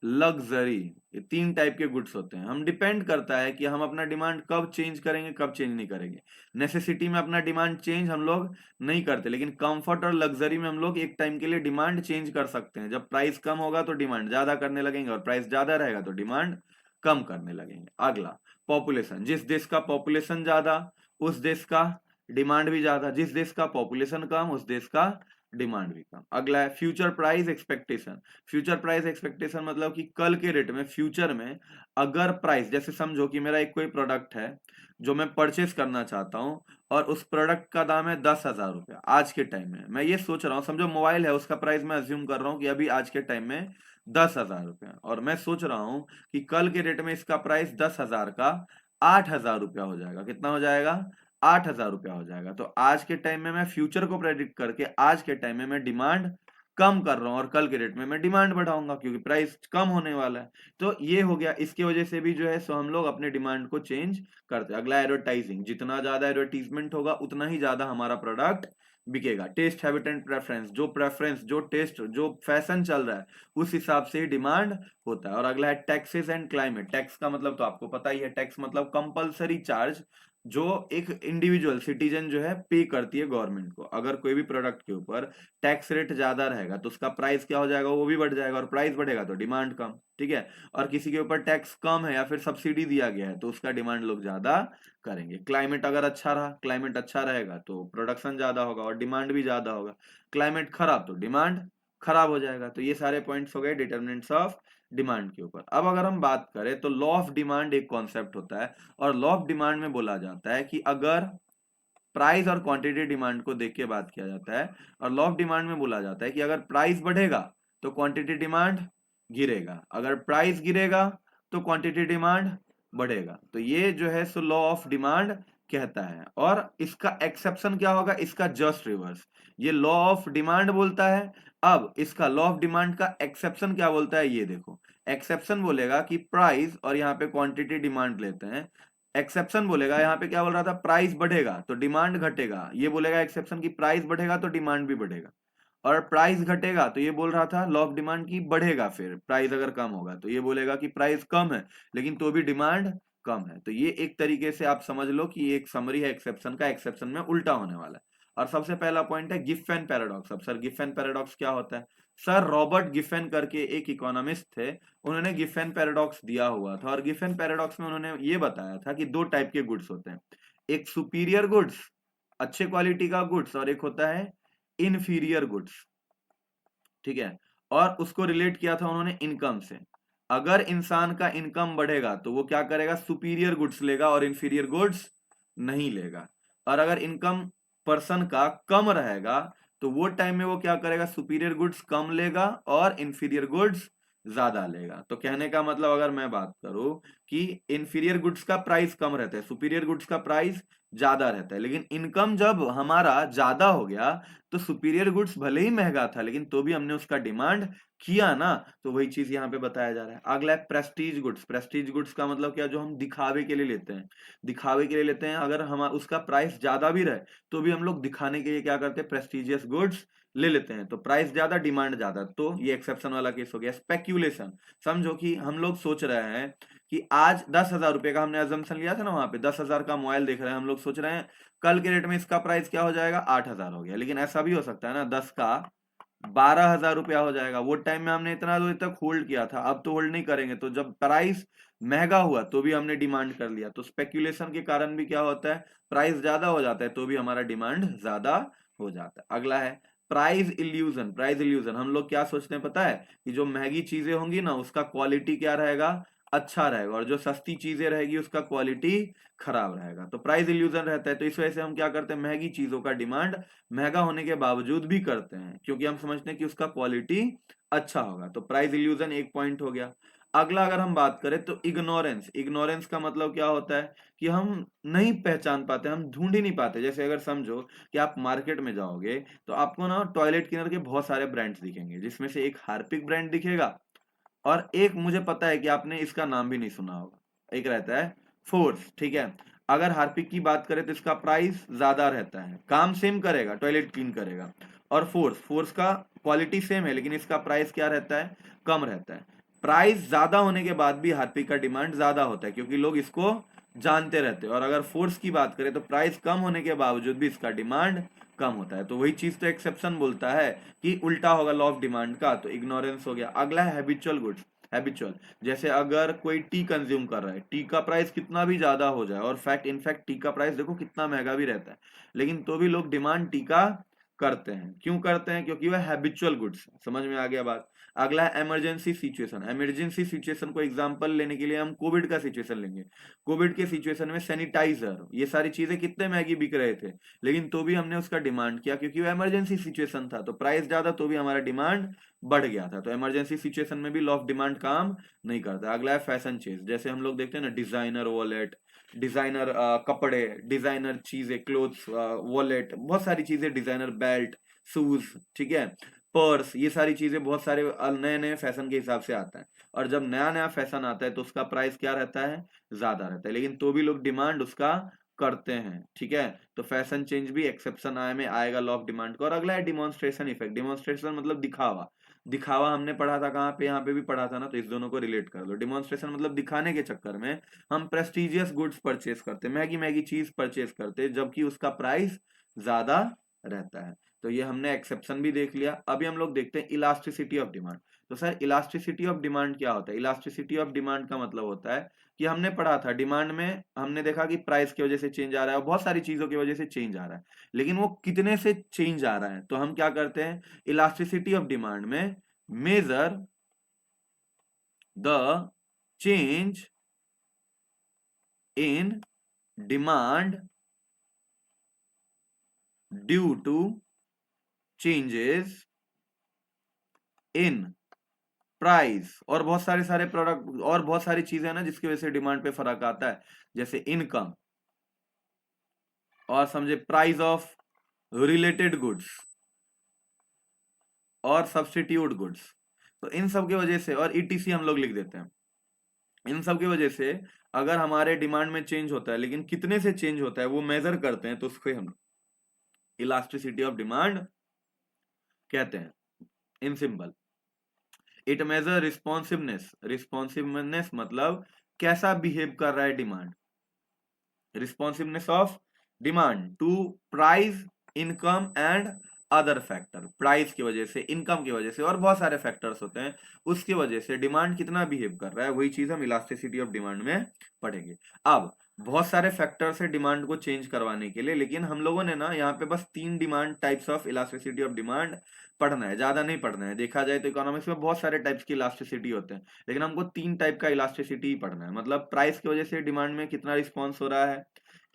लग्जरी। ये 3 टाइप के गुड्स होते हैं। हम डिपेंड करता है कि हम अपना डिमांड कब चेंज करेंगे, कब चेंज नहीं करेंगे। नेसेसिटी में अपना डिमांड चेंज हम लोग नहीं करते, लेकिन कंफर्ट और लग्जरी में हम लोग एक टाइम के लिए डिमांड चेंज कर सकते हैं। जब प्राइस कम होगा तो डिमांड ज्यादा करने लगेंगे, और प्राइस ज्यादा रहेगा तो डिमांड कम करने लगेंगे। अगला, पॉपुलेशन। जिस देश का पॉपुलेशन ज्यादा उस देश का डिमांड भी ज्यादा, जिस देश का पॉपुलेशन कम उस देश का डिमांड भी कम। अगला है future price expectation. Future price expectation मतलब कि कल के रेट में, फ्यूचर में अगर प्राइस, जैसे समझो कि मेरा एक कोई प्रोडक्ट है जो मैं परचेस करना चाहता हूं, और उस प्रोडक्ट का दाम है 10,000 रुपया आज के टाइम में। मैं ये सोच रहा हूँ, समझो मोबाइल है, उसका प्राइस मैं अज्यूम कर रहा हूँ कि अभी आज के टाइम में 10,000 रुपया, और मैं सोच रहा हूँ कि कल के रेट में इसका प्राइस 10,000 का 8,000 रुपया हो जाएगा। कितना हो जाएगा, 8,000 रुपया हो जाएगा। तो आज के टाइम में मैं फ्यूचर को प्रेडिक्ट करके आज के टाइम में मैं डिमांड कम कर रहा हूं, और कल के रेट में मैं डिमांड बढ़ाऊंगा क्योंकि प्राइस कम होने वाला है। तो ये हो गया, इसकी वजह से भी जो है सो हम लोग अपने डिमांड को चेंज करते हैं। अगला, एडवर्टाइजिंग। जितना ज्यादा एडवर्टीजमेंट होगा उतना ही ज्यादा हमारा प्रोडक्ट बिकेगा। Taste, habit and preference. जो प्रेफरेंस, जो टेस्ट, जो फैशन चल रहा है उस हिसाब से ही डिमांड होता है। और अगला है टैक्सेस एंड क्लाइमेट। टैक्स का मतलब तो आपको पता ही है, टैक्स मतलब कंपलसरी चार्ज जो एक इंडिविजुअल सिटीजन जो है पे करती है गवर्नमेंट को। अगर कोई भी प्रोडक्ट के ऊपर टैक्स रेट ज्यादा रहेगा तो उसका प्राइस क्या हो जाएगा, वो भी बढ़ जाएगा, और प्राइस बढ़ेगा तो डिमांड कम, ठीक है। और किसी के ऊपर टैक्स कम है या फिर सब्सिडी दिया गया है तो उसका डिमांड लोग ज्यादा करेंगे। क्लाइमेट अगर अच्छा रहा, क्लाइमेट अच्छा रहेगा तो प्रोडक्शन ज्यादा होगा और डिमांड भी ज्यादा होगा। क्लाइमेट खराब तो डिमांड खराब हो जाएगा। तो ये सारे पॉइंट्स हो गए डिटर्मिनेंट्स ऑफ डिमांड के ऊपर। अब अगर हम बात करें तो लॉ ऑफ डिमांड एक कॉन्सेप्ट होता है, और लॉ ऑफ डिमांड में बोला जाता है कि अगर प्राइस और क्वांटिटी डिमांड को देख के बात किया जाता है, और लॉ ऑफ डिमांड में बोला जाता है कि अगर प्राइस बढ़ेगा तो क्वांटिटी डिमांड गिरेगा, अगर प्राइस गिरेगा तो क्वांटिटी डिमांड बढ़ेगा। तो ये जो है सो लॉ ऑफ डिमांड कहता है। और इसका एक्सेप्शन क्या होगा, इसका जस्ट रिवर्स। ये लॉ ऑफ डिमांड बोलता है, अब इसका लॉ ऑफ डिमांड का एक्सेप्शन क्या बोलता है, ये देखो। एक्सेप्शन बोलेगा कि प्राइस, और यहाँ पे क्वांटिटी डिमांड लेते हैं, एक्सेप्शन बोलेगा, यहाँ पे क्या बोल रहा था, प्राइस बढ़ेगा तो डिमांड घटेगा, ये बोलेगा एक्सेप्शन की प्राइस बढ़ेगा तो डिमांड भी बढ़ेगा। और प्राइस घटेगा तो ये बोल रहा था लॉ ऑफ डिमांड की बढ़ेगा, फिर प्राइस अगर कम होगा तो ये बोलेगा कि प्राइस कम है लेकिन तो भी डिमांड कम है। तो ये एक तरीके से आप समझ लो कि ये एक समरी है एक्सेप्शन का, एक्सेप्शन में उल्टा होने वाला है। और सबसे पहला पॉइंट है गिफेन पैराडॉक्स। अब सर गिफेन पैराडॉक्स क्या होता है? सर रॉबर्ट गिफेन करके एक इकोनॉमिस्ट थे, उन्होंने गिफेन पैराडॉक्स दिया हुआ था और गिफेन पैराडॉक्स में उन्होंने ये बताया था कि दो टाइप के गुड्स होते हैं, एक सुपीरियर गुड्स अच्छे क्वालिटी का गुड्स और एक होता है इनफीरियर गुड्स, ठीक है। और उसको रिलेट किया था उन्होंने इनकम से। अगर इंसान का इनकम बढ़ेगा तो वो क्या करेगा, सुपीरियर गुड्स लेगा और इंफीरियर गुड्स नहीं लेगा। और अगर इनकम पर्सन का कम रहेगा तो वो टाइम में वो क्या करेगा, सुपीरियर गुड्स कम लेगा और इंफीरियर गुड्स ज्यादा लेगा। तो कहने का मतलब अगर मैं बात करूं कि इंफीरियर गुड्स का प्राइस कम रहता है, सुपीरियर गुड्स का प्राइस ज्यादा रहता है, लेकिन इनकम जब हमारा ज्यादा हो गया तो सुपीरियर गुड्स भले ही महंगा था लेकिन तो भी हमने उसका डिमांड किया ना, तो वही चीज यहाँ पे बताया जा रहा है। अगला है प्रेस्टीज गुड्स। प्रेस्टीज गुड्स का मतलब क्या, जो हम दिखावे के लिए लेते हैं, दिखावे के लिए लेते हैं। अगर हम उसका प्राइस ज्यादा भी रहे तो भी हम लोग दिखाने के लिए क्या करते हैं, प्रेस्टीजियस गुड्स ले लेते हैं। तो प्राइस ज्यादा डिमांड ज्यादा, तो ये एक्सेप्शन वाला केस हो गया। स्पेक्यूलेशन, समझो कि हम लोग सोच रहे हैं कि आज 10,000 रुपए का हमने अजम्पशन लिया था ना, वहां पे 10,000 का मोबाइल देख रहे हैं, हम लोग सोच रहे हैं कल के रेट में इसका प्राइस क्या हो जाएगा, 8,000 हो गया। लेकिन ऐसा भी हो सकता है ना 10 का 12,000 रुपया हो जाएगा। वो टाइम में हमने इतना देर तक होल्ड किया था, अब तो होल्ड नहीं करेंगे। तो जब प्राइस महंगा हुआ तो भी हमने डिमांड कर लिया। तो स्पेक्यूलेशन के कारण भी क्या होता है, प्राइस ज्यादा हो जाता है तो भी हमारा डिमांड ज्यादा हो जाता है। अगला है प्राइस इल्यूजन। प्राइस इल्यूजन हम लोग क्या सोचते हैं पता है, कि जो महंगी चीजें होंगी ना उसका क्वालिटी क्या रहेगा, अच्छा रहेगा, और जो सस्ती चीजें रहेगी उसका क्वालिटी खराब रहेगा। तो प्राइस इल्यूजन रहता है। तो इस वजह से हम क्या करते हैं, महंगी चीजों का डिमांड महंगा होने के बावजूद भी करते हैं क्योंकि हम समझते हैं कि उसका क्वालिटी अच्छा होगा। तो प्राइस इल्यूजन एक पॉइंट हो गया। अगला अगर हम बात करें तो इग्नोरेंस। इग्नोरेंस का मतलब क्या होता है कि हम नहीं पहचान पाते, हम ढूंढ ही नहीं पाते। जैसे अगर समझो कि आप मार्केट में जाओगे तो आपको ना टॉयलेट क्लीनर के बहुत सारे ब्रांड्स दिखेंगे, जिसमें से एक हार्पिक ब्रांड दिखेगा और एक मुझे पता है कि आपने इसका नाम भी नहीं सुना होगा, एक रहता है फोर्स, ठीक है। अगर हार्पिक की बात करें तो इसका प्राइस ज्यादा रहता है, काम सेम करेगा, टॉयलेट क्लीन करेगा। और फोर्स, फोर्स का क्वालिटी सेम है लेकिन इसका प्राइस क्या रहता है, कम रहता है। प्राइस ज्यादा होने के बाद भी हार्पिक का डिमांड ज्यादा होता है क्योंकि लोग इसको जानते रहते हैं। और अगर फोर्स की बात करें तो प्राइस कम होने के बावजूद भी इसका डिमांड कम होता है। तो वही चीज तो एक्सेप्शन बोलता है कि उल्टा होगा लॉ ऑफ डिमांड का। तो इग्नोरेंस हो गया। अगला है हैबिचुअल गुड्स। हैबिचुअल, जैसे अगर कोई टी कंज्यूम कर रहा है, टी का प्राइस कितना भी ज्यादा हो जाए, और फैक्ट इनफैक्ट टी का प्राइस देखो कितना महंगा भी रहता है, लेकिन तो भी लोग डिमांड टी का करते हैं। क्यों करते हैं, क्योंकि वह हैबिचुअल गुड्स। समझ में आ गया बात। अगला है इमरजेंसी सिचुएशन। इमरजेंसी सिचुएशन को एग्जांपल लेने के लिए हम कोविड का सिचुएशन लेंगे। कोविड के सिचुएशन में सैनिटाइजर, ये सारी चीजें कितने महंगी बिक रहे थे, लेकिन तो भी हमने उसका डिमांड किया क्योंकि वो इमरजेंसी सिचुएशन था। तो प्राइस ज्यादा तो भी हमारा डिमांड बढ़ गया था। तो इमरजेंसी सिचुएशन में भी लॉ ऑफ डिमांड काम नहीं करता। अगला है फैशन चेंज। जैसे हम लोग देखते हैं ना, डिजाइनर वॉलेट, डिजाइनर कपड़े, डिजाइनर चीजें, क्लोथ्स, वॉलेट, बहुत सारी चीजें, डिजाइनर बेल्ट, शूज, ठीक है, पर्स, ये सारी चीजें बहुत सारे नए नए फैशन के हिसाब से आता है। और जब नया नया फैशन आता है तो उसका प्राइस क्या रहता है, ज्यादा रहता है, लेकिन तो भी लोग डिमांड उसका करते हैं, ठीक है। तो फैशन चेंज भी एक्सेप्शन आए में आएगा लॉ ऑफ डिमांड का। और अगला है डिमॉन्स्ट्रेशन इफेक्ट। डिमॉन्स्ट्रेशन मतलब दिखावा। दिखावा हमने पढ़ा था कहाँ पे, यहाँ पे भी पढ़ा था ना, तो इस दोनों को रिलेट कर लो। डिमॉन्स्ट्रेशन मतलब दिखाने के चक्कर में हम प्रेस्टिजियस गुड्स परचेस करते, महंगी महंगी चीज परचेस करते जबकि उसका प्राइस ज्यादा रहता है। तो ये हमने एक्सेप्शन भी देख लिया। अभी हम लोग देखते हैं इलास्टिसिटी ऑफ डिमांड। तो सर इलास्टिसिटी ऑफ डिमांड क्या होता है? इलास्टिसिटी ऑफ डिमांड का मतलब होता है कि हमने पढ़ा था डिमांड में, हमने देखा कि प्राइस की वजह से चेंज आ रहा है और बहुत सारी चीजों की वजह से चेंज आ रहा है, लेकिन वो कितने से चेंज आ रहा है। तो हम क्या करते हैं, इलास्टिसिटी ऑफ डिमांड में measure the change in demand due to changes in price. और बहुत सारे सारे प्रोडक्ट और बहुत सारी चीजें हैं ना जिसकी वजह से डिमांड पे फर्क आता है, जैसे इनकम, और समझे प्राइस ऑफ रिलेटेड गुड्स, और सब्स्टिट्यूट गुड्स। तो इन सब की वजह से, और ईटीसी हम लोग लिख देते हैं, इन सब की वजह से अगर हमारे डिमांड में चेंज होता है, लेकिन कितने से चेंज होता है वो मेजर करते हैं, तो उसको हम इलास्टिसिटी ऑफ डिमांड कहते हैं in simple. It measure responsiveness, responsiveness मतलब कैसा बिहेव कर रहा है demand, responsiveness of demand to price, income and other factor. Price की वजह से, इनकम की वजह से और बहुत सारे फैक्टर्स होते हैं, उसकी वजह से डिमांड कितना बिहेव कर रहा है, वही चीज हम इलास्टिसिटी ऑफ डिमांड में पढ़ेंगे। अब बहुत सारे फैक्टर्स है डिमांड को चेंज करवाने के लिए, लेकिन हम लोगों ने ना यहाँ पे बस 3 demand types of elasticity of demand पढ़ना है, ज्यादा नहीं पढ़ना है। देखा जाए तो इकोनॉमिक्स में बहुत सारे टाइप्स की इलास्टिसिटी होते हैं, लेकिन हमको 3 टाइप का इलास्टिसिटी ही पढ़ना है। मतलब प्राइस की वजह से डिमांड में कितना रिस्पॉन्स हो रहा है,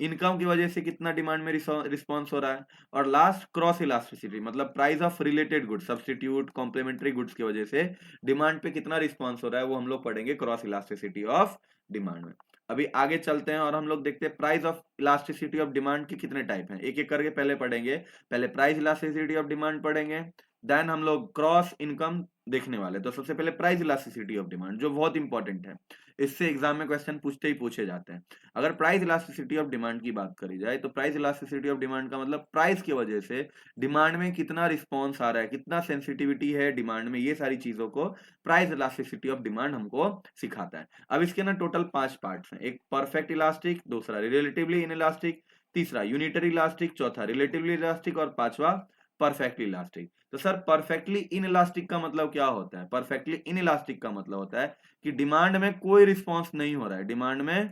इनकम की वजह से कितना डिमांड में रिस्पॉन्स हो रहा है, और लास्ट क्रॉस इलास्टिसिटी मतलब price of related goods, substitute complementary goods की वजह से डिमांड पे कितना रिस्पॉन्स हो रहा है, वो हम लोग पढ़ेंगे क्रॉस इलास्टिसिटी ऑफ डिमांड में। अभी आगे चलते हैं और हम लोग देखते हैं price of elasticity of demand के कितने टाइप हैं, एक एक करके पहले पढ़ेंगे। पहले प्राइस इलास्टिसिटी ऑफ डिमांड पढ़ेंगे, देन हम लोग क्रॉस इनकम देखने वाले। तो सबसे पहले प्राइस इलास्टिसिटी ऑफ डिमांड, जो बहुत इंपॉर्टेंट है, इससे एग्जाम में क्वेश्चन पूछते ही पूछे जाते हैं। अगर प्राइस इलास्टिसिटी ऑफ डिमांड की बात करी जाए तो प्राइस इलास्टिसिटी ऑफ डिमांड का मतलब प्राइस की वजह से डिमांड में कितना रिस्पॉन्स आ रहा है, कितना सेंसिटिविटी है डिमांड में, ये सारी चीजों को प्राइस इलास्टिसिटी ऑफ डिमांड हमको सिखाता है। अब इसके ना टोटल 5 पार्ट्स हैं, एक परफेक्ट इलास्टिक, दूसरा रिलेटिवली इनइलास्टिक, तीसरा यूनिटरी इलास्टिक, चौथा रिलेटिवली इलास्टिक और पांचवा परफेक्टली इलास्टिक। तो सर परफेक्टली इनइलास्टिक का मतलब क्या होता है? परफेक्टली इनइलास्टिक का मतलब होता है कि डिमांड में कोई रिस्पॉन्स नहीं हो रहा है, डिमांड में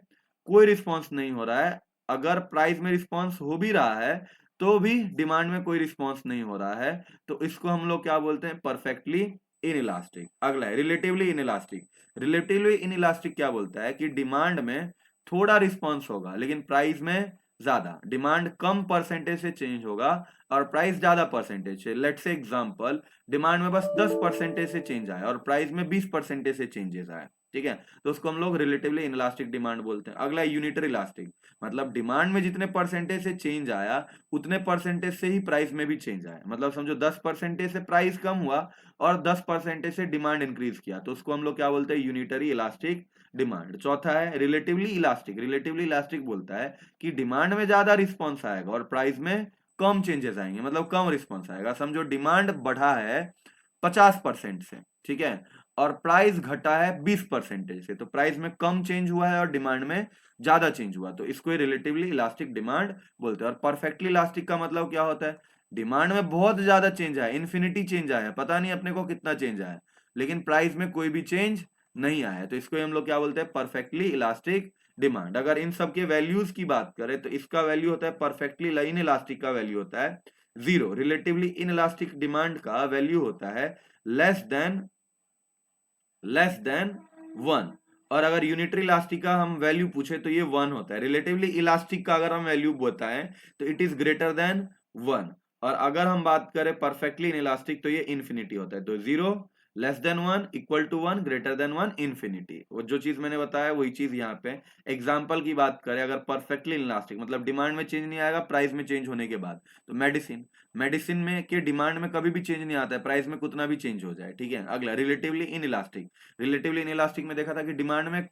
कोई रिस्पॉन्स नहीं हो रहा है। अगर प्राइस में रिस्पॉन्स हो भी रहा है तो भी डिमांड में कोई रिस्पॉन्स नहीं हो रहा है, तो इसको हम लोग क्या बोलते हैं? Perfectly inelastic. अगला है रिलेटिवली इनइलास्टिक। रिलेटिवली इनइलास्टिक क्या बोलता है कि डिमांड में थोड़ा रिस्पॉन्स होगा लेकिन प्राइस में ज्यादा, डिमांड कम परसेंटेज से चेंज होगा और प्राइस ज्यादा परसेंटेज से। लेट्स से एग्जांपल, डिमांड में बस 10% से चेंज आया और प्राइस में 20% से चेंजेस आए, ठीक है, तो उसको हम लोग रिलेटिवली इनइलास्टिक डिमांड बोलते हैं। अगला है यूनिटरी इलास्टिक, मतलब डिमांड में जितने परसेंटेज से चेंज आया उतने परसेंटेज से ही प्राइस में भी चेंज आया। मतलब समझो 10% से प्राइस कम हुआ और 10% से डिमांड इंक्रीज किया, तो उसको हम लोग क्या बोलते हैं? Unitary elastic demand. चौथा है रिलेटिवली इलास्टिक। रिलेटिवली इलास्टिक बोलता है कि डिमांड में ज्यादा रिस्पॉन्स आएगा और प्राइस में कम चेंजेस आएंगे, मतलब कम रिस्पॉन्स आएगा। समझो डिमांड बढ़ा है 50% से, ठीक है, और प्राइस घटा है 20% से, तो प्राइस में कम चेंज हुआ है और डिमांड में ज्यादा चेंज हुआ, तो इसको रिलेटिवली इलास्टिक डिमांड बोलते हैं। और परफेक्टली इलास्टिक का मतलब क्या होता है? डिमांड में बहुत ज्यादा चेंज आया, इन्फिनिटी चेंज आया, पता नहीं अपने को कितना चेंज आया, लेकिन प्राइस में कोई भी चेंज नहीं आया, तो इसको हम लोग क्या बोलते हैं? Perfectly elastic demand. अगर इन सब के वैल्यूज की बात करें तो इसका वैल्यू होता है, परफेक्टली इन इलास्टिक का वैल्यू होता है 0, रिलेटिवली इन इलास्टिक डिमांड का वैल्यू होता है लेस देन 1, और अगर यूनिटरी इलास्टिक का हम वैल्यू पूछे तो ये 1 होता है। रिलेटिवली इलास्टिक का अगर हम वैल्यू बताएं तो इट इज ग्रेटर देन 1, और अगर हम बात करें परफेक्टली इन इलास्टिक तो ये इंफिनिटी होता है। तो 0, less than 1, equal to 1, greater than 1, infinity. वो जो चीज मैंने बताया वही चीज यहाँ पे। एग्जाम्पल की बात करें, अगर परफेक्टली इलास्टिक मतलब डिमांड में चेंज नहीं आएगा प्राइस में चेंज होने के बाद, तो मेडिसिन, मेडिसिन में के डिमांड में कभी भी चेंज नहीं आता है, प्राइस में कितना भी चेंज हो जाए, ठीक है। अगला relatively in elastic. Relatively in elastic में देखा था कि डिमांड में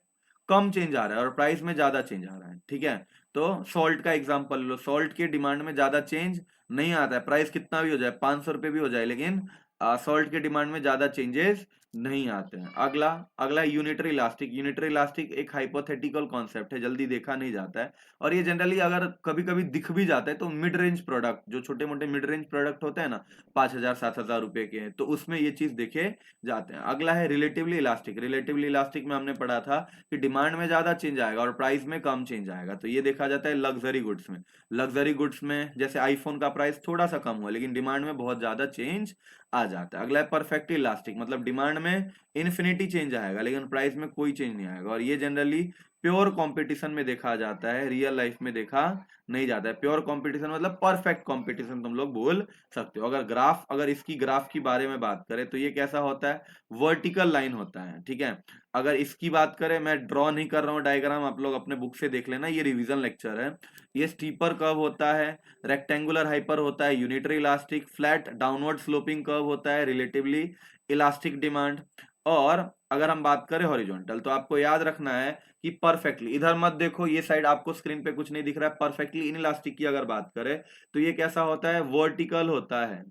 कम चेंज आ रहा है और प्राइस में ज्यादा चेंज आ रहा है, ठीक है। तो सॉल्ट का एग्जांपल लो, सॉल्ट के डिमांड में ज्यादा चेंज नहीं आता है, प्राइस कितना भी हो जाए, 500 रुपए भी हो जाए, लेकिन सॉल्ट के डिमांड में ज्यादा चेंजेस नहीं आते हैं। अगला अगला यूनिटरी इलास्टिक। यूनिटरी इलास्टिक एक हाइपोथेटिकल कॉन्सेप्ट है, जल्दी देखा नहीं जाता है, और ये जनरली अगर कभी कभी दिख भी जाता है तो मिड रेंज प्रोडक्ट, जो छोटे मोटे मिड रेंज प्रोडक्ट होते हैं ना, 5,000 7,000 रुपए के, तो उसमें ये चीज देखे जाते हैं। अगला है रिलेटिवली इलास्टिक। रिलेटिवली इलास्टिक में हमने पढ़ा था कि डिमांड में ज्यादा चेंज आएगा और प्राइस में कम चेंज आएगा, तो ये देखा जाता है लग्जरी गुड्स में। लग्जरी गुड्स में जैसे आईफोन का प्राइस थोड़ा सा कम हुआ लेकिन डिमांड में बहुत ज्यादा चेंज आ जाता है। अगला है परफेक्टली इलास्टिक, मतलब डिमांड में इन्फिनिटी चेंज आएगा लेकिन प्राइस में कोई चेंज नहीं आएगा, और ये जनरली प्योर कंपटीशन में देखा जाता है, रियल लाइफ में देखा नहीं जाता है। प्योर कंपटीशन मतलब परफेक्ट कंपटीशन तुम लोग बोल सकते हो। अगर इसकी ग्राफ की बारे में बात करें तो ये कैसा होता है? वर्टिकल लाइन होता है, ठीक है। अगर इसकी बात करें, मैं ड्रॉ नहीं कर रहा हूँ डायग्राम, आप लोग अपने बुक से देख लेना, ये रिवीजन लेक्चर है। ये स्टीपर कर्व होता है, रेक्टेंगुलर हाइपर होता है unitary elastic, flat downward sloping curve होता है रिलेटिवली इलास्टिक डिमांड, और अगर हम बात करें हॉरिजॉन्टल तो आपको याद रखना है कि परफेक्टली, इधर मत देखो, ये साइड आपको स्क्रीन पे कुछ नहीं दिख रहा है। परफेक्टली इन इलास्टिक की अगर बात करें तो ये कैसा होता है? वर्टिकल होता है,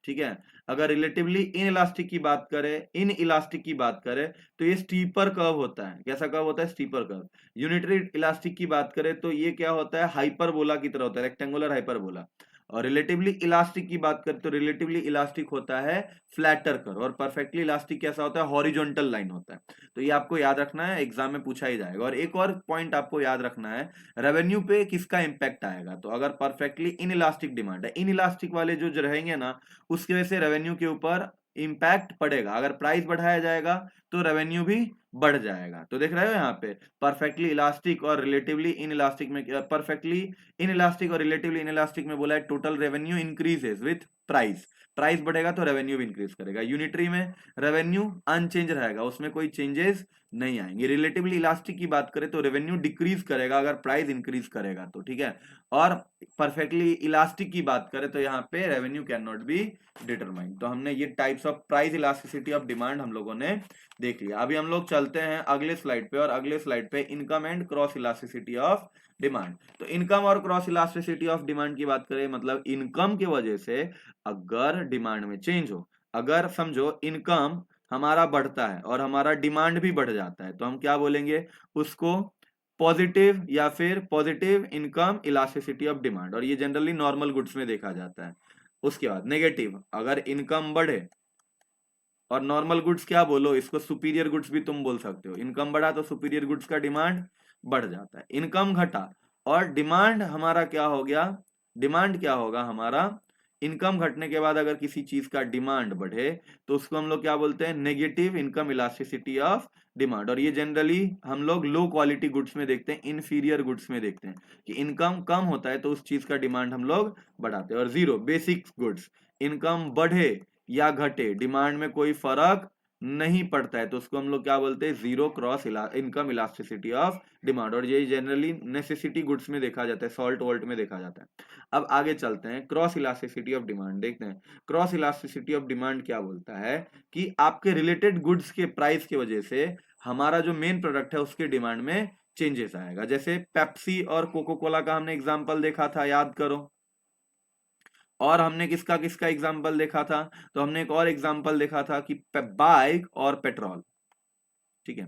ठीक है। अगर रिलेटिवली इन इलास्टिक की बात करें तो ये स्टीपर कर्व होता है। कैसा कर्व होता है? Steeper curve. यूनिटरी इलास्टिक की बात करें तो ये क्या होता है? हाइपरबोला की तरह होता है, रेक्टेंगुलर हाइपरबोला। और रिलेटिवली इलास्टिक की बात करें तो रिलेटिवली इलास्टिक होता है फ्लैटर कर्व। और परफेक्टली इलास्टिक कैसा होता है? हॉरिजॉन्टल लाइन होता है। तो ये आपको याद रखना है, एग्जाम में पूछा ही जाएगा। और एक और पॉइंट आपको याद रखना है, रेवेन्यू पे किसका इंपैक्ट आएगा। तो अगर परफेक्टली इन इलास्टिक डिमांड है, इन इलास्टिक वाले जो रहेंगे ना, उसकी वजह से रेवेन्यू के ऊपर इंपैक्ट पड़ेगा। अगर प्राइस बढ़ाया जाएगा तो रेवेन्यू भी बढ़ जाएगा। तो देख रहे हो यहाँ पे परफेक्टली इलास्टिक और रिलेटिवली इन इलास्टिक में, परफेक्टली इन इलास्टिक और रिलेटिवली इन इलास्टिक में बोला है total revenue increases with price. Price बढ़ेगा तो रेवेन्यू भी इंक्रीज करेगा। यूनिटरी में रेवेन्यू अनचेंज रहेगा, उसमें कोई चेंजेस नहीं आएंगे। रिलेटिवली इलास्टिक की बात करें तो रेवेन्यू डिक्रीज करेगा अगर प्राइस इंक्रीज करेगा तो, ठीक है। और परफेक्टली इलास्टिक की बात करें तो यहाँ पे revenue can not be determine. तो हमने ये types of price elasticity of demand हम लोगों ने देख लिया। अभी हम लोग चलते हैं अगले स्लाइड पे, और अगले स्लाइड पे income and cross elasticity of demand. तो इनकम और क्रॉस इलास्टिसिटी ऑफ डिमांड की बात करें, मतलब इनकम की वजह से अगर डिमांड में चेंज हो, अगर समझो इनकम हमारा बढ़ता है और हमारा डिमांड भी बढ़ जाता है, तो हम क्या बोलेंगे उसको? पॉजिटिव या फिर positive income elasticity of demand. और ये जनरली नॉर्मल गुड्स में देखा जाता है। उसके बाद नेगेटिव, अगर इनकम बढ़े, और नॉर्मल गुड्स क्या बोलो इसको? सुपीरियर गुड्स भी तुम बोल सकते हो। इनकम बढ़ा तो सुपीरियर गुड्स का डिमांड बढ़ जाता है। इनकम घटा और डिमांड हमारा क्या हो गया? डिमांड क्या होगा हमारा? इनकम घटने के बाद अगर किसी चीज का डिमांड बढ़े तो उसको हम लोग क्या बोलते हैं? Negative income elasticity of demand. और ये जनरली हम लोग लो क्वालिटी गुड्स में देखते हैं, इंफीरियर गुड्स में देखते हैं कि इनकम कम होता है तो उस चीज का डिमांड हम लोग बढ़ाते हैं। और जीरो बेसिक गुड्स, इनकम बढ़े या घटे डिमांड में कोई फर्क नहीं पड़ता है तो उसको हम लोग क्या बोलते हैं? Zero cross income elasticity of demand. और ये जनरली नेसेसिटी गुड्स में देखा जाता है, सॉल्ट वॉल्ट में देखा जाता है। अब आगे चलते हैं, क्रॉस इलास्टिसिटी ऑफ डिमांड देखते हैं। क्रॉस इलास्टिसिटी ऑफ डिमांड क्या बोलता है कि आपके रिलेटेड गुड्स के प्राइस की वजह से हमारा जो मेन प्रोडक्ट है उसके डिमांड में चेंजेस आएगा। जैसे पेप्सी और कोको कोला का हमने एग्जाम्पल देखा था, याद करो। और हमने किसका किसका एग्जाम्पल देखा था? तो हमने एक और एग्जाम्पल देखा था कि बाइक और पेट्रोल, ठीक है।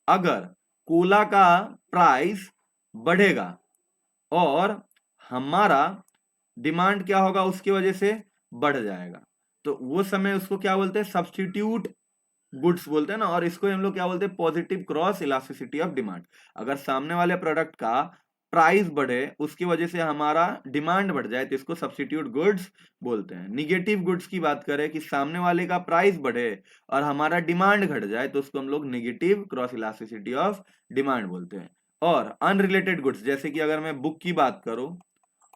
अगर कोला का प्राइस बढ़ेगा और हमारा डिमांड क्या होगा? उसकी वजह से बढ़ जाएगा, तो वो समय उसको क्या बोलते हैं? सब्स्टिट्यूट गुड्स बोलते हैं ना। और इसको हम लोग क्या बोलते हैं? Positive cross elasticity of demand. अगर सामने वाले प्रोडक्ट का प्राइस बढ़े उसकी वजह से हमारा डिमांड बढ़ जाए तो इसको सब्स्टिट्यूट गुड्स बोलते हैं। निगेटिव गुड्स की बात करें कि सामने वाले का प्राइस बढ़े और हमारा डिमांड घट जाए तो उसको हम लोग negative cross elasticity of demand बोलते हैं। और अनरिलेटेड गुड्स, जैसे कि अगर मैं बुक की बात करूं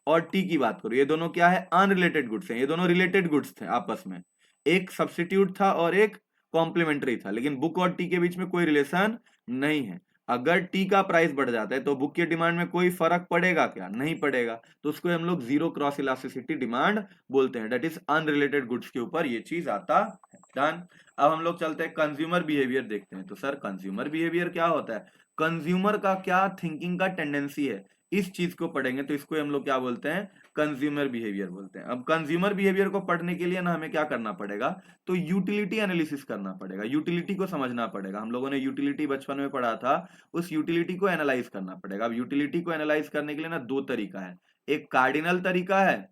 और टी की बात करूं, ये दोनों क्या है? अनरिलेटेड गुड्स हैं। ये दोनों रिलेटेड गुड्स थे आपस में, एक सब्स्टिट्यूट था और एक कॉम्प्लीमेंट्री था, लेकिन बुक और टी के बीच में कोई रिलेशन नहीं है। अगर टी का प्राइस बढ़ जाता है तो बुक की डिमांड में कोई फर्क पड़ेगा क्या? नहीं पड़ेगा, तो उसको हम लोग जीरो क्रॉस इलास्टिसिटी डिमांड बोलते हैं। दैट इज अनरिलेटेड गुड्स के ऊपर ये चीज आता है। डन। अब हम लोग चलते हैं कंज्यूमर बिहेवियर देखते हैं। तो सर कंज्यूमर बिहेवियर क्या होता है? कंज्यूमर का क्या थिंकिंग का टेंडेंसी है, इस चीज को पढ़ेंगे तो इसको हम लोग क्या बोलते हैं? कंज्यूमर बिहेवियर बोलते हैं। अब कंज्यूमर बिहेवियर को पढ़ने के लिए ना हमें क्या करना पड़ेगा? तो यूटिलिटी एनालिसिस करना पड़ेगा, यूटिलिटी को समझना पड़ेगा। हम लोगों ने यूटिलिटी बचपन में पढ़ा था, उस यूटिलिटी को एनालाइज करना पड़ेगा। अब यूटिलिटी को एनालाइज करने के लिए ना दो तरीका है, एक कार्डिनल तरीका है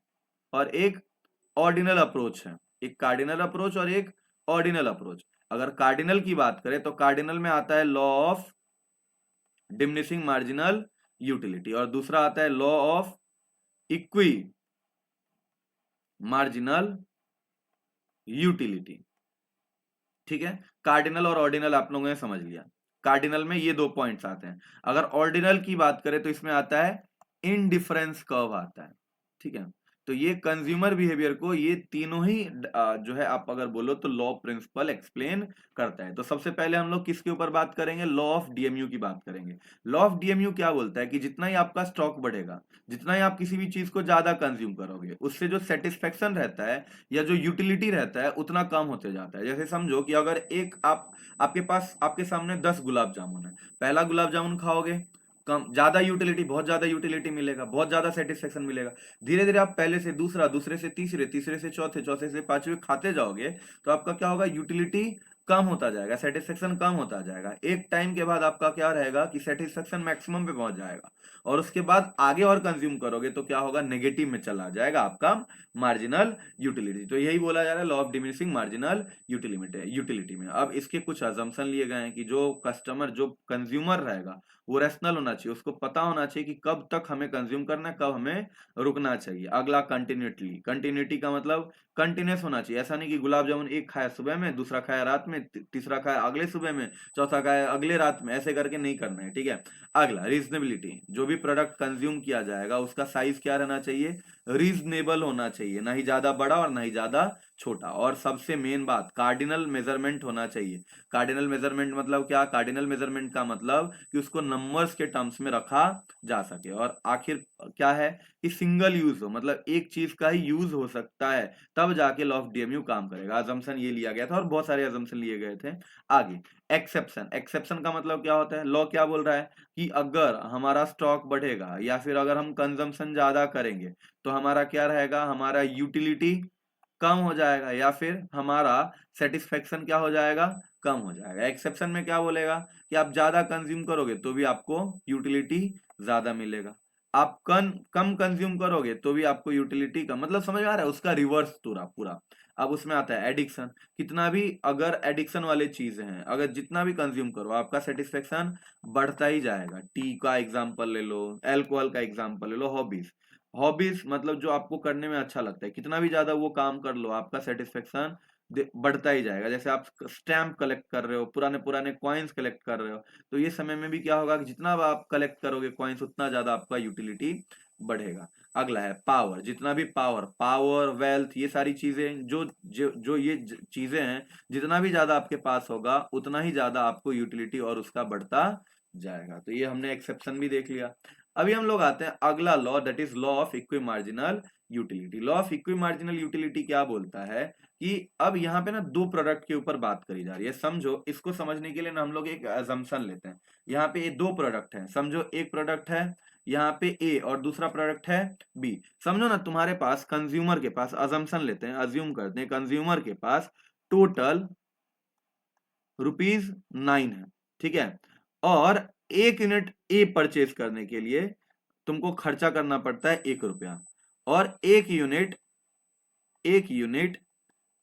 और एक ऑर्डिनल अप्रोच है। एक कार्डिनल अप्रोच और एक ऑर्डिनल अप्रोच। अगर कार्डिनल की बात करें तो कार्डिनल में आता है law of diminishing marginal utility, और दूसरा आता है law of equi marginal utility. ठीक है, कार्डिनल और ऑर्डिनल आप लोगों ने समझ लिया। कार्डिनल में ये दो पॉइंट्स आते हैं। अगर ऑर्डिनल की बात करें तो इसमें आता है इनडिफरेंस कर्व आता है। ठीक है, तो ये कंज्यूमर बिहेवियर को ये तीनों ही जो है आप अगर बोलो तो लॉ प्रिंसिपल एक्सप्लेन करता है। तो सबसे पहले हम लोग किसके ऊपर बात करेंगे? लॉ ऑफ डीएमयू की बात करेंगे। लॉ ऑफ डीएमयू क्या बोलता है कि जितना ही आपका स्टॉक बढ़ेगा, जितना ही आप किसी भी चीज को ज्यादा कंज्यूम करोगे, उससे जो सेटिस्फेक्शन रहता है या जो यूटिलिटी रहता है उतना कम होते जाता है। जैसे समझो कि अगर एक आपके पास आपके सामने 10 गुलाब जामुन है, पहला गुलाब जामुन खाओगे कम ज्यादा यूटिलिटी, बहुत ज्यादा यूटिलिटी मिलेगा, बहुत ज्यादा सेटिस्फेक्शन मिलेगा। धीरे धीरे आप पहले से दूसरा, दूसरे से तीसरे, तीसरे से चौथे, चौथे से पांचवे खाते जाओगे तो आपका क्या होगा, यूटिलिटी कम होता जाएगा, सेटिस्फेक्शन कम होता जाएगा। एक टाइम के बाद आपका क्या रहेगा कि सेटिस्फेक्शन मैक्सिमम पे पहुंच जाएगा, और उसके बाद आगे और कंज्यूम करोगे तो क्या होगा, नेगेटिव में चला जाएगा आपका मार्जिनल यूटिलिटी। तो यही बोला जा रहा है law of diminishing marginal utility में। अब इसके कुछ अजम्पशन लिए गए हैं कि जो कस्टमर, जो कंज्यूमर रहेगा वो रैशनल होना चाहिए, उसको पता होना चाहिए कि कब तक हमें कंज्यूम करना है, कब हमें रुकना चाहिए। अगला कंटिन्यूटी, कंटिन्यूटी का मतलब कंटिन्यूस होना चाहिए। ऐसा नहीं कि गुलाब जामुन एक खाया सुबह में, दूसरा खाया रात में, तीसरा खाया अगले सुबह में, चौथा खाया अगले रात में, ऐसे करके नहीं करना है, ठीक है। अगला रीजनेबिलिटी, जो भी प्रोडक्ट कंज्यूम किया जाएगा उसका साइज क्या रहना चाहिए, रीजनेबल होना चाहिए, ना ही ज्यादा बड़ा और ना ही ज्यादा छोटा। और सबसे मेन बात, कार्डिनल मेजरमेंट होना चाहिए। कार्डिनल मेजरमेंट मतलब क्या, कार्डिनल मेजरमेंट का मतलब कि उसको नंबर्स के टर्म्स में रखा जा सके। और आखिर क्या है कि सिंगल यूज हो, मतलब एक चीज का ही यूज हो सकता है, तब जाके लॉ ऑफ डीएमयू काम करेगा। अजम्पशन ये लिया गया था और बहुत सारे अजम्पशन लिए गए थे। आगे एक्सेप्शन, एक्सेप्शन का मतलब क्या होता है, लॉ क्या बोल रहा है कि अगर हमारा स्टॉक बढ़ेगा या फिर अगर हम कंजम्पशन ज्यादा करेंगे तो हमारा क्या रहेगा, हमारा यूटिलिटी कम हो जाएगा या फिर हमारा सेटिस्फेक्शन क्या हो जाएगा, कम हो जाएगा। एक्सेप्शन में क्या बोलेगा कि आप ज्यादा कंज्यूम करोगे तो भी आपको यूटिलिटी ज्यादा मिलेगा, आप कम कंज्यूम करोगे तो भी आपको यूटिलिटी कम, मतलब समझ में आ रहा है, उसका रिवर्स पूरा पूरा। अब उसमें आता है एडिक्शन, कितना भी अगर एडिक्शन वाले चीजें हैं, अगर जितना भी कंज्यूम करो आपका सेटिस्फेक्शन बढ़ता ही जाएगा। टी का एग्जांपल ले लो, अल्कोहल का एग्जांपल ले लो, हॉबीज, हॉबीज मतलब जो आपको करने में अच्छा लगता है, कितना भी ज्यादा वो काम कर लो आपका सेटिस्फेक्शन बढ़ता ही जाएगा। जैसे आप स्टैम्प कलेक्ट कर रहे हो, पुराने पुराने कॉइन्स कलेक्ट कर रहे हो, तो ये समय में भी क्या होगा कि जितना आप कलेक्ट करोगे कॉइन्स उतना ज्यादा आपका यूटिलिटी बढ़ेगा। अगला है पावर, जितना भी पावर, पावर वेल्थ, ये सारी चीजें जो ये चीजें हैं, जितना भी ज्यादा आपके पास होगा उतना ही ज्यादा आपको यूटिलिटी और उसका बढ़ता जाएगा। तो ये हमने एक्सेप्शन भी देख लिया। अभी हम लोग आते हैं अगला law, that is law of equi marginal utility. Law of equi marginal utility क्या बोलता है कि अब यहाँ पे ना दो प्रोडक्ट के ऊपर बात करी जा रही है। समझो, इसको समझने के लिए ना हम लोग एक अजम्पशन लेते हैं। यहाँ पे ये दो प्रोडक्ट हैं, समझो एक प्रोडक्ट है यहाँ पे ए और दूसरा प्रोडक्ट है बी। समझो ना तुम्हारे पास कंज्यूमर के पास, अजम्पशन लेते हैं, अज्यूम करते हैं कंज्यूमर के पास टोटल ₹9 है, ठीक है। और एक यूनिट ए परचेज करने के लिए तुमको खर्चा करना पड़ता है ₹1, और एक यूनिट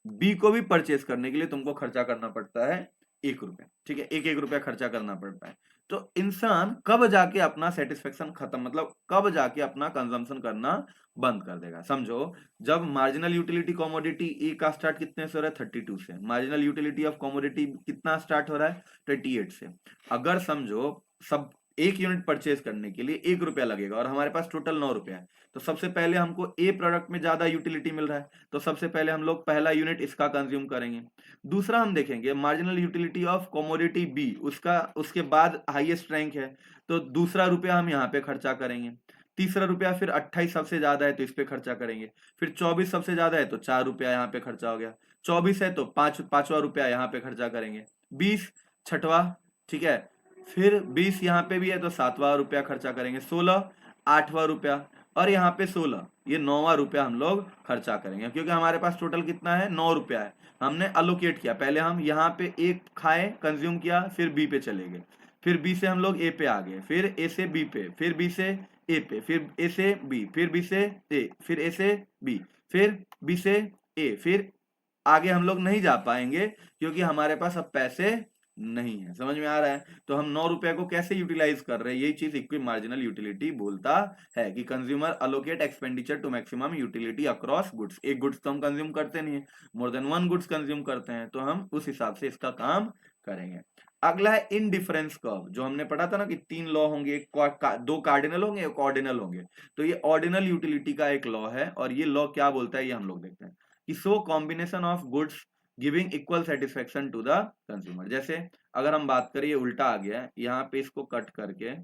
बी को भी परचेज करने के लिए तुमको खर्चा करना पड़ता है ₹1, ठीक है, एक एक रुपया खर्चा करना पड़ता है। तो इंसान कब जाके अपना सेटिस्फेक्शन खत्म, मतलब कब जाके अपना कंजम्पशन करना बंद कर देगा। समझो, जब मार्जिनल यूटिलिटी कमोडिटी ए का स्टार्ट कितने से हो रहा है, 32 से। मार्जिनल यूटिलिटी ऑफ कमोडिटी कितना स्टार्ट हो रहा है, 28 से। अगर समझो सब एक यूनिट परचेज करने के लिए ₹1 लगेगा और हमारे पास टोटल ₹9 है, तो सबसे पहले हमको ए प्रोडक्ट में ज्यादा यूटिलिटी मिल रहा है, तो सबसे पहले हम लोग पहला यूनिट इसका कंज्यूम करेंगे। दूसरा हम देखेंगे marginal utility of commodity B, उसका उसके बाद हाईएस्ट रैंक है, तो दूसरा रुपया हम यहाँ पे खर्चा करेंगे। तीसरा रुपया, फिर 28 सबसे ज्यादा है तो इस पे खर्चा करेंगे। फिर 24 सबसे ज्यादा है तो ₹4 यहाँ पे खर्चा हो गया। 24 है तो पांचवा रुपया यहाँ पे खर्चा करेंगे। 20 छठवा, ठीक है। फिर 20 यहाँ पे भी है तो 7वां रुपया खर्चा करेंगे। 16 8वां रुपया, और यहाँ पे 16, ये 9वां रुपया हम लोग खर्चा करेंगे, क्योंकि हमारे पास टोटल कितना है, ₹9 है। हमने अलोकेट किया, पहले हम यहाँ पे एक खाए कंज्यूम किया, फिर बी पे चले गए, फिर बी से हम लोग ए पे आ गए, फिर ए से बी पे, फिर बी से ए पे, फिर ए से बी, फिर बी से ए, फिर ए से बी, फिर बी से ए, फिर आगे हम लोग नहीं जा पाएंगे क्योंकि हमारे पास अब पैसे नहीं है। समझ में आ रहा है, तो हम ₹9 को कैसे यूटिलाइज कर रहे हैं, यही चीज इक्वी मार्जिनल यूटिलिटी बोलता है कि consumer allocate expenditure to maximum utility across goods. एक गुड्स तो हम कंज्यूम करते नहीं है, more than one goods consume करते हैं, तो हम उस हिसाब से इसका काम करेंगे। अगला है इनडिफरेंस कर्व, जो हमने पढ़ा था ना कि 3 लॉ होंगे, दो कार्डिनल होंगे, एक ऑर्डिनल होंगे। तो ये ऑर्डिनल यूटिलिटी का एक लॉ है, और ये लॉ क्या बोलता है ये हम लोग देखते हैं कि so combination of goods giving equal satisfaction to the consumer. जैसे अगर हम बात करें, ये उल्टा आ गया है, यहाँ पे इसको कट करके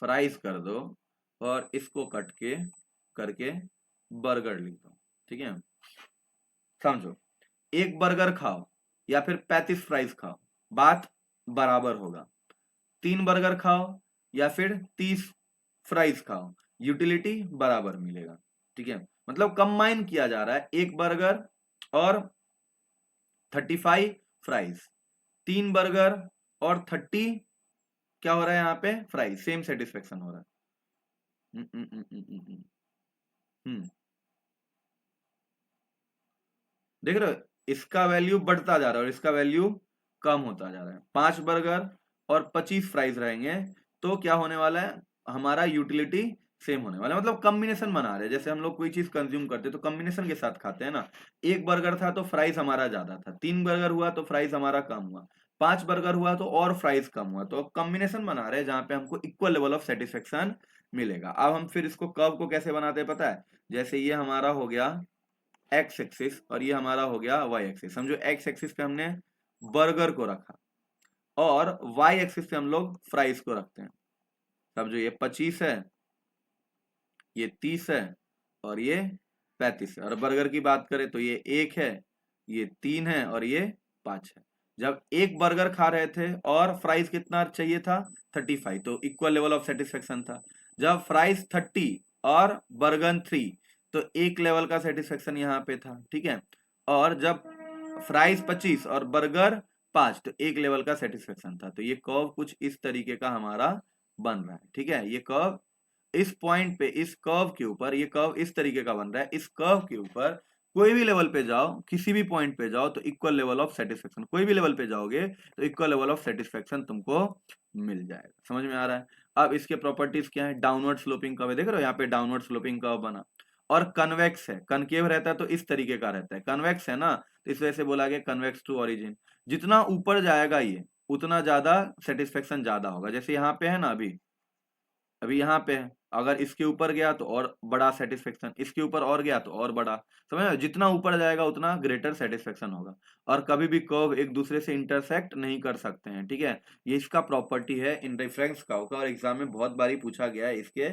फ्राइज कर दो और इसको कट के करके बर्गर लिख दो, ठीक है। समझो, एक बर्गर खाओ या फिर 35 फ्राइज खाओ, बात बराबर होगा। 3 बर्गर खाओ या फिर 30 फ्राइज खाओ, यूटिलिटी बराबर मिलेगा। ठीक है, मतलब कंबाइन किया जा रहा है एक बर्गर और 35 फ्राइज, 3 बर्गर और 30 क्या हो रहा है यहाँ पे फ्राइज, सेम सेटिस्फेक्शन हो रहा है। हम्म हम्म हम्म हम्म हम्म हम्म। हम्म। देख रहे हो, इसका वैल्यू बढ़ता जा रहा है और इसका वैल्यू कम होता जा रहा है। 5 बर्गर और 25 फ्राइज रहेंगे तो क्या होने वाला है, हमारा यूटिलिटी सेम होने वाला है। मतलब कॉम्बिनेशन बना रहे हैं, जैसे हम लोग कोई चीज कंज्यूम करते हैं तो कॉम्बिनेशन के साथ खाते हैं ना। एक बर्गर था तो फ्राइज हमारा ज्यादा था, 3 बर्गर हुआ तो फ्राइज हमारा कम हुआ, 5 बर्गर हुआ तो और फ्राइज कम हुआ। तो कॉम्बिनेशन बना रहे हैं जहां पे हमको इक्वल लेवल ऑफ सेटिस्फेक्शन मिलेगा। अब हम फिर इसको कर्व को कैसे बनाते हैं पता है, जैसे ये हमारा हो गया एक्स एक्सिस और ये हमारा हो गया वाई एक्सिस। समझो एक्स एक्सिस पे हमने बर्गर को रखा और वाई एक्सिस पे हम लोग फ्राइज को रखते हैं। समझो ये 25 है, ये 30 है और ये 35 है। और बर्गर की बात करें तो ये 1 है, ये 3 है और ये 5 है। जब एक बर्गर खा रहे थे और फ्राइज कितना चाहिए था 35, तो इक्वल लेवल ऑफ सेटिस्फेक्शन था। जब फ्राइज 30 और बर्गर 3, तो एक लेवल का सेटिस्फेक्शन यहाँ पे था। ठीक है, और जब फ्राइज 25 और बर्गर 5, तो एक लेवल का सेटिस्फेक्शन था। तो ये कर्व कुछ इस तरीके का हमारा बन रहा है। ठीक है, ये कर्व इस पॉइंट पे, इस कर्व के ऊपर, ये कर्व इस तरीके का बन रहा है। इस कर्व के ऊपर कोई भी लेवल पे जाओ, किसी भी पॉइंट पे जाओ तो इक्वल लेवल ऑफ सेटिस्फेक्शन, कोई भी लेवल पे जाओगे तो इक्वल लेवल ऑफ सेटिस्फेक्शन तुमको मिल जाएगा। समझ में आ रहा है। अब इसके प्रॉपर्टीज क्या है, डाउनवर्ड स्लोपिंग कर्व है, देख रहे हो यहाँ पे डाउनवर्ड स्लोपिंग कर्व बना। और कन्वेक्स है, कनकेव रहता है तो इस तरीके का रहता है, कन्वेक्स है ना, तो इस वजह से बोला गया कन्वेक्स टू ओरिजिन। जितना ऊपर जाएगा ये उतना ज्यादा सेटिस्फेक्शन ज्यादा होगा। जैसे यहाँ पे है ना, अभी अभी यहाँ पे है, अगर इसके ऊपर गया तो और बड़ा सेटिस्फेक्शन, इसके ऊपर और गया तो और बड़ा। समझ रहे हो? जितना ऊपर जाएगा उतना ग्रेटर सेटिस्फेक्शन होगा। और कभी भी कर्व एक दूसरे से इंटरसेक्ट नहीं कर सकते हैं। ठीक है, ये इसका प्रॉपर्टी है इन रेफरेंस कर्व का, और एग्जाम में बहुत बारी पूछा गया है इसके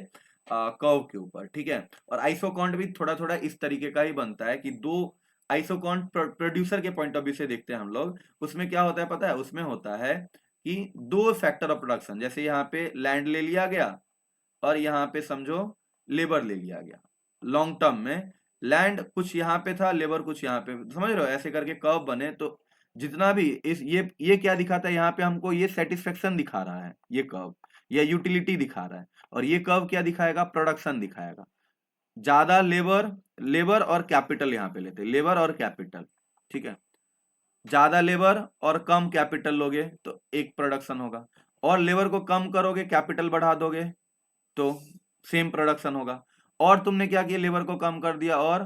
कर्व के ऊपर। ठीक है, और आइसोकॉन्ट भी थोड़ा थोड़ा इस तरीके का ही बनता है कि दो आइसोकॉन्ट प्रोड्यूसर के पॉइंट ऑफ व्यू से देखते हैं हम लोग। उसमें क्या होता है पता है, उसमें होता है कि दो फैक्टर ऑफ प्रोडक्शन, जैसे यहाँ पे लैंड ले लिया गया और यहाँ पे समझो लेबर ले लिया गया। लॉन्ग टर्म में लैंड कुछ यहाँ पे था, लेबर कुछ यहाँ पे, समझ रहे हो, ऐसे करके कर्व बने। तो जितना भी इस ये क्या दिखाता है यहाँ पे हमको, ये सेटिस्फेक्शन दिखा रहा है ये कर्व, ये यूटिलिटी दिखा रहा है। और ये कर्व क्या दिखाएगा, प्रोडक्शन दिखाएगा। ज्यादा लेबर, लेबर और कैपिटल यहाँ पे लेते हैं, लेबर और कैपिटल। ठीक है, ज्यादा लेबर और कम कैपिटल लोगे तो एक प्रोडक्शन होगा, और लेबर को कम करोगे कैपिटल बढ़ा दोगे तो सेम प्रोडक्शन होगा। और तुमने क्या किया, लेबर को कम कर दिया और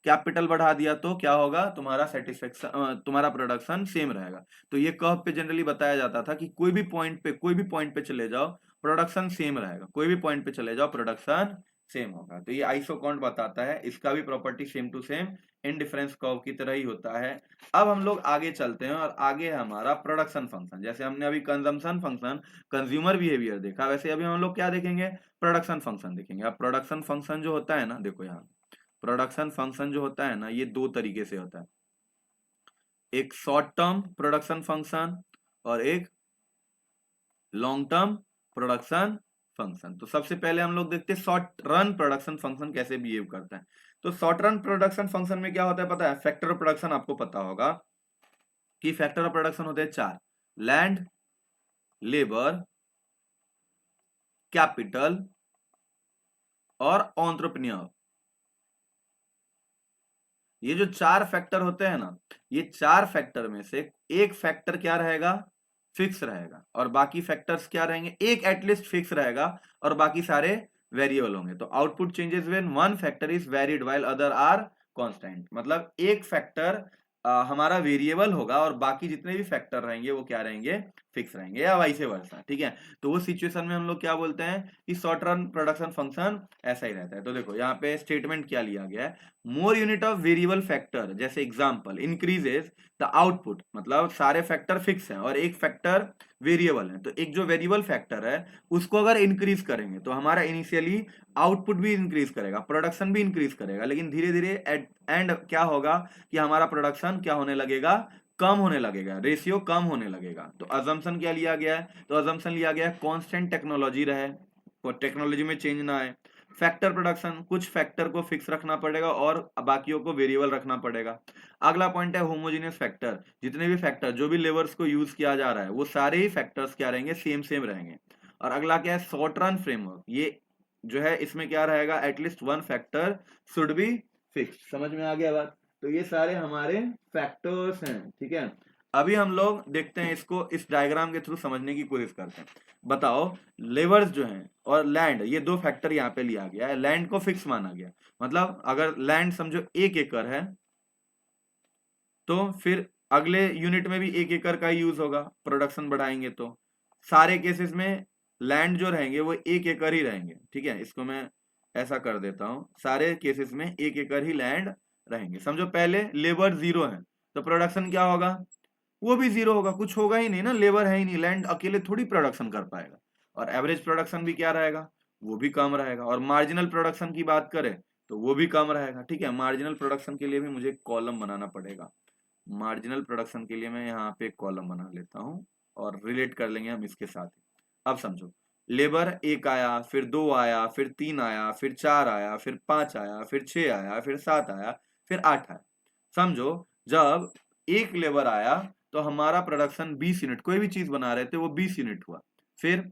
कैपिटल बढ़ा दिया तो क्या होगा, तुम्हारा सेटिस्फेक्शन, तुम्हारा प्रोडक्शन सेम रहेगा। तो ये कर्व पे जनरली बताया जाता था कि कोई भी पॉइंट पे चले जाओ प्रोडक्शन सेम रहेगा, कोई भी पॉइंट पे चले जाओ प्रोडक्शन सेम होगा। तो ये आइसोकॉन्ट बताता है, इसका भी property same to same indifference curve की तरह ही होता है। अब हम लोग आगे चलते हैं और आगे है हमारा प्रोडक्शन फंक्शन। जैसे हमने अभी कंजम्पशन फंक्शन, कंज्यूमर बिहेवियर देखा, वैसे अभी हम लोग क्या देखेंगे, प्रोडक्शन फंक्शन देखेंगे। अब प्रोडक्शन फंक्शन जो होता है ना, देखो यहाँ प्रोडक्शन फंक्शन जो होता है ना, ये दो तरीके से होता है, एक शॉर्ट टर्म प्रोडक्शन फंक्शन और एक लॉन्ग टर्म प्रोडक्शन फंक्शन। तो सबसे पहले हम लोग देखते हैं शॉर्ट रन प्रोडक्शन फंक्शन कैसे बिहेव करता है। तो शॉर्ट रन प्रोडक्शन फंक्शन में क्या होता है पता है, फैक्टर ऑफ प्रोडक्शन आपको पता होगा कि फैक्टर ऑफ प्रोडक्शन होते हैं 4, लैंड, लेबर, कैपिटल और एंटरप्रेन्योर। ये जो 4 फैक्टर होते हैं ना, ये 4 फैक्टर में से एक फैक्टर क्या रहेगा, फिक्स रहेगा, और बाकी फैक्टर्स क्या रहेंगे, एक एटलीस्ट फिक्स रहेगा और बाकी सारे वेरिएबल होंगे। तो output changes when one factor is varied while other are constant. मतलब एक फैक्टर हमारा वेरिएबल होगा और बाकी जितने भी फैक्टर रहेंगे वो क्या रहेंगे, फिक्स रहेंगे, या वाइस वर्सा। ठीक है, तो वो सिचुएशन में हम लोग क्या बोलते हैं कि शॉर्ट रन प्रोडक्शन फंक्शन ऐसा ही रहता है। तो देखो यहाँ पे स्टेटमेंट क्या लिया गया है, मोर यूनिट ऑफ वेरिएबल फैक्टर, जैसे एग्जांपल इंक्रीजेस द आउटपुट, मतलब सारे फैक्टर फिक्स हैं और एक फैक्टर वेरिएबल है। तो एक जो वेरिएबल फैक्टर है उसको अगर इंक्रीज करेंगे तो हमारा इनिशियली आउटपुट भी इंक्रीज करेगा, प्रोडक्शन भी इंक्रीज करेगा, लेकिन धीरे धीरे एंड क्या होगा कि हमारा प्रोडक्शन क्या होने लगेगा, कम होने लगेगा, रेशियो कम होने लगेगा। तो अजम्पशन क्या लिया गया है, तो अजम्पशन लिया गया है कांस्टेंट टेक्नोलॉजी रहे, और टेक्नोलॉजी में चेंज ना आए। फैक्टर प्रोडक्शन, कुछ फैक्टर को फिक्स रखना पड़ेगा और बाकियों को वेरिएबल रखना पड़ेगा। अगला पॉइंट है होमोजेनियस फैक्टर, जितने भी फैक्टर जो भी लेवर्स को यूज किया जा रहा है वो सारे ही फैक्टर्स क्या रहेंगे, सेम सेम रहेंगे। और अगला क्या है, शॉर्ट रन फ्रेमवर्क, ये जो है इसमें क्या रहेगा, at least one factor should be fix. समझ में आ गया बात। तो ये सारे हमारे फैक्टर्स हैं, ठीक है। अभी हम लोग देखते हैं इसको, इस डायग्राम के थ्रू समझने की कोशिश करते हैं। बताओ, लेवर्स जो हैं और लैंड, ये दो फैक्टर यहाँ पे लिया गया है, लैंड को फिक्स माना गया। मतलब अगर लैंड समझो 1 एकड़ है तो फिर अगले यूनिट में भी 1 एकड़ का यूज होगा, प्रोडक्शन बढ़ाएंगे तो सारे केसेस में लैंड जो रहेंगे वो 1 एकड़ ही रहेंगे, ठीक है। इसको मैं ऐसा कर देता हूं, सारे केसेस में 1 एकड़ ही लैंड रहेंगे। समझो पहले लेबर 0 है तो प्रोडक्शन क्या होगा, वो भी 0 होगा, कुछ होगा ही नहीं ना, लेबर है ही नहीं, लैंड अकेले थोड़ी प्रोडक्शन कर पाएगा। और एवरेज प्रोडक्शन भी क्या रहेगा, वो भी कम रहेगा। और मार्जिनल प्रोडक्शन की बात करें तो वो भी कम रहेगा, ठीक है। मार्जिनल प्रोडक्शन के लिए भी मुझे कॉलम बनाना पड़ेगा। मार्जिनल प्रोडक्शन के लिए मैं यहाँ पे कॉलम बना लेता हूँ और रिलेट कर लेंगे हम इसके साथ ही। अब समझो, लेबर 1 आया, फिर 2 आया, फिर 3 आया, फिर 4 आया, फिर 5 आया, फिर 6 आया, फिर 7 आया, फिर 8 आया। समझो, जब एक लेबर आया तो हमारा प्रोडक्शन 20 यूनिट, कोई भी चीज बना रहे थे वो 20 यूनिट हुआ। फिर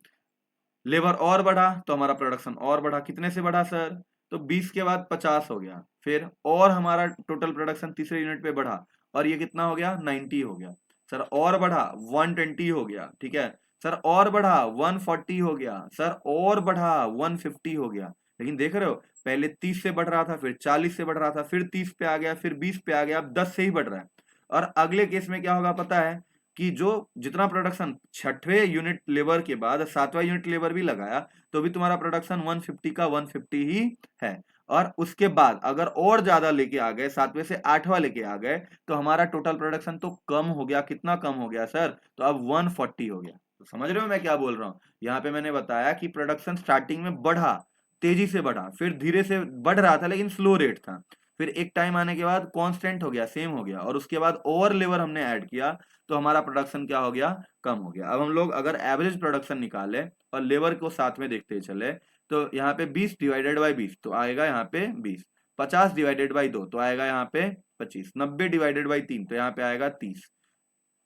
लेबर और बढ़ा तो हमारा प्रोडक्शन और बढ़ा, कितने से बढ़ा सर, तो 20 के बाद 50 हो गया। फिर और हमारा टोटल प्रोडक्शन तीसरे यूनिट पे बढ़ा और ये कितना हो गया, 90 हो गया। सर और बढ़ा 120 हो गया, ठीक है। सर और बढ़ा 140 हो गया, सर और बढ़ा 150 हो गया। लेकिन देख रहे हो, पहले 30 से बढ़ रहा था, फिर 40 से बढ़ रहा था, फिर 30 पे आ गया, फिर 20 पे आ गया, अब 10 से ही बढ़ रहा है। और अगले केस में क्या होगा पता है, कि जो जितना प्रोडक्शन छठवें यूनिट लेबर के बाद 7वां यूनिट लेबर भी लगाया तो भी तुम्हारा प्रोडक्शन 150 का 150 ही है। और उसके बाद अगर और ज्यादा लेके आ गए, 7वें से 8वां लेके आ गए, तो हमारा टोटल प्रोडक्शन तो कम हो गया। कितना कम हो गया सर, तो अब 140 हो गया। तो समझ रहे हो मैं क्या बोल रहा हूँ। यहाँ पे मैंने बताया कि प्रोडक्शन स्टार्टिंग में बढ़ा, तेजी से बढ़ा, फिर धीरे से बढ़ रहा था लेकिन स्लो रेट था, फिर एक टाइम आने के बाद कांस्टेंट हो गया, सेम हो गया, और उसके बाद और लेबर हमने ऐड किया तो हमारा प्रोडक्शन क्या हो गया, कम हो गया। अब हम लोग अगर एवरेज प्रोडक्शन निकाले और लेबर को साथ में देखते चले तो यहाँ पे 20 डिवाइडेड बाई 20 तो आएगा यहाँ पे 20, 50 डिवाइडेड बाई 2 तो आएगा यहाँ पे 25, 90 डिवाइडेड बाई 3 तो यहाँ पे आएगा 30,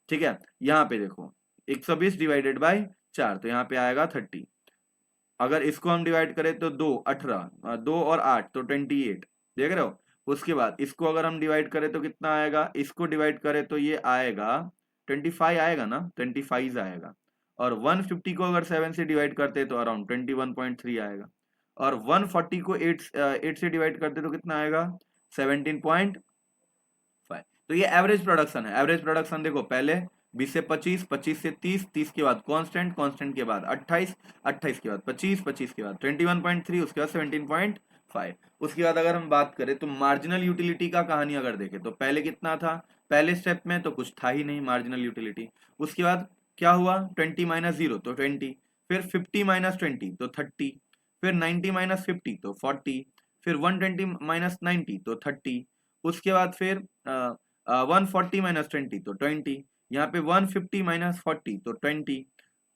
ठीक है। यहाँ पे देखो 120 डिवाइडेड बाई 4 तो यहाँ पे आएगा 30। अगर इसको हम डिवाइड करें तो 2 18, 2 और 8 तो 28, देख रहे हो। उसके बाद इसको अगर हम डिवाइड करें तो कितना आएगा, इसको डिवाइड करें तो ये आएगा 25 आएगा ना, 25 आएगा। और 150 को अगर 7 से डिवाइड करते तो अराउंड 21.3 आएगा। और 140 को 8 से डिवाइड करते तो कितना आएगा, 17.5। तो ये एवरेज प्रोडक्शन है। एवरेज प्रोडक्शन देखो, पहले 20 से 25, 25 से 30, 30 के बाद कांस्टेंट, कांस्टेंट के बाद 28, 28 के बाद 25, 25 के बाद 21.3, उसके बाद 17.5। उसके बाद अगर हम बात करें तो मार्जिनल यूटिलिटी का कहानी अगर देखें तो पहले कितना था, पहले स्टेप में तो कुछ था ही नहीं मार्जिनल यूटिलिटी। उसके बाद क्या हुआ, 20 माइनस 0 तो 20, फिर 50 माइनस 20 तो 30, फिर 90 माइनस 50 तो 40, फिर 120 माइनस 90 तो 30। उसके बाद फिर 140 माइनस 20 तो 20, यहाँ पे 150 माइनस 40 तो 20,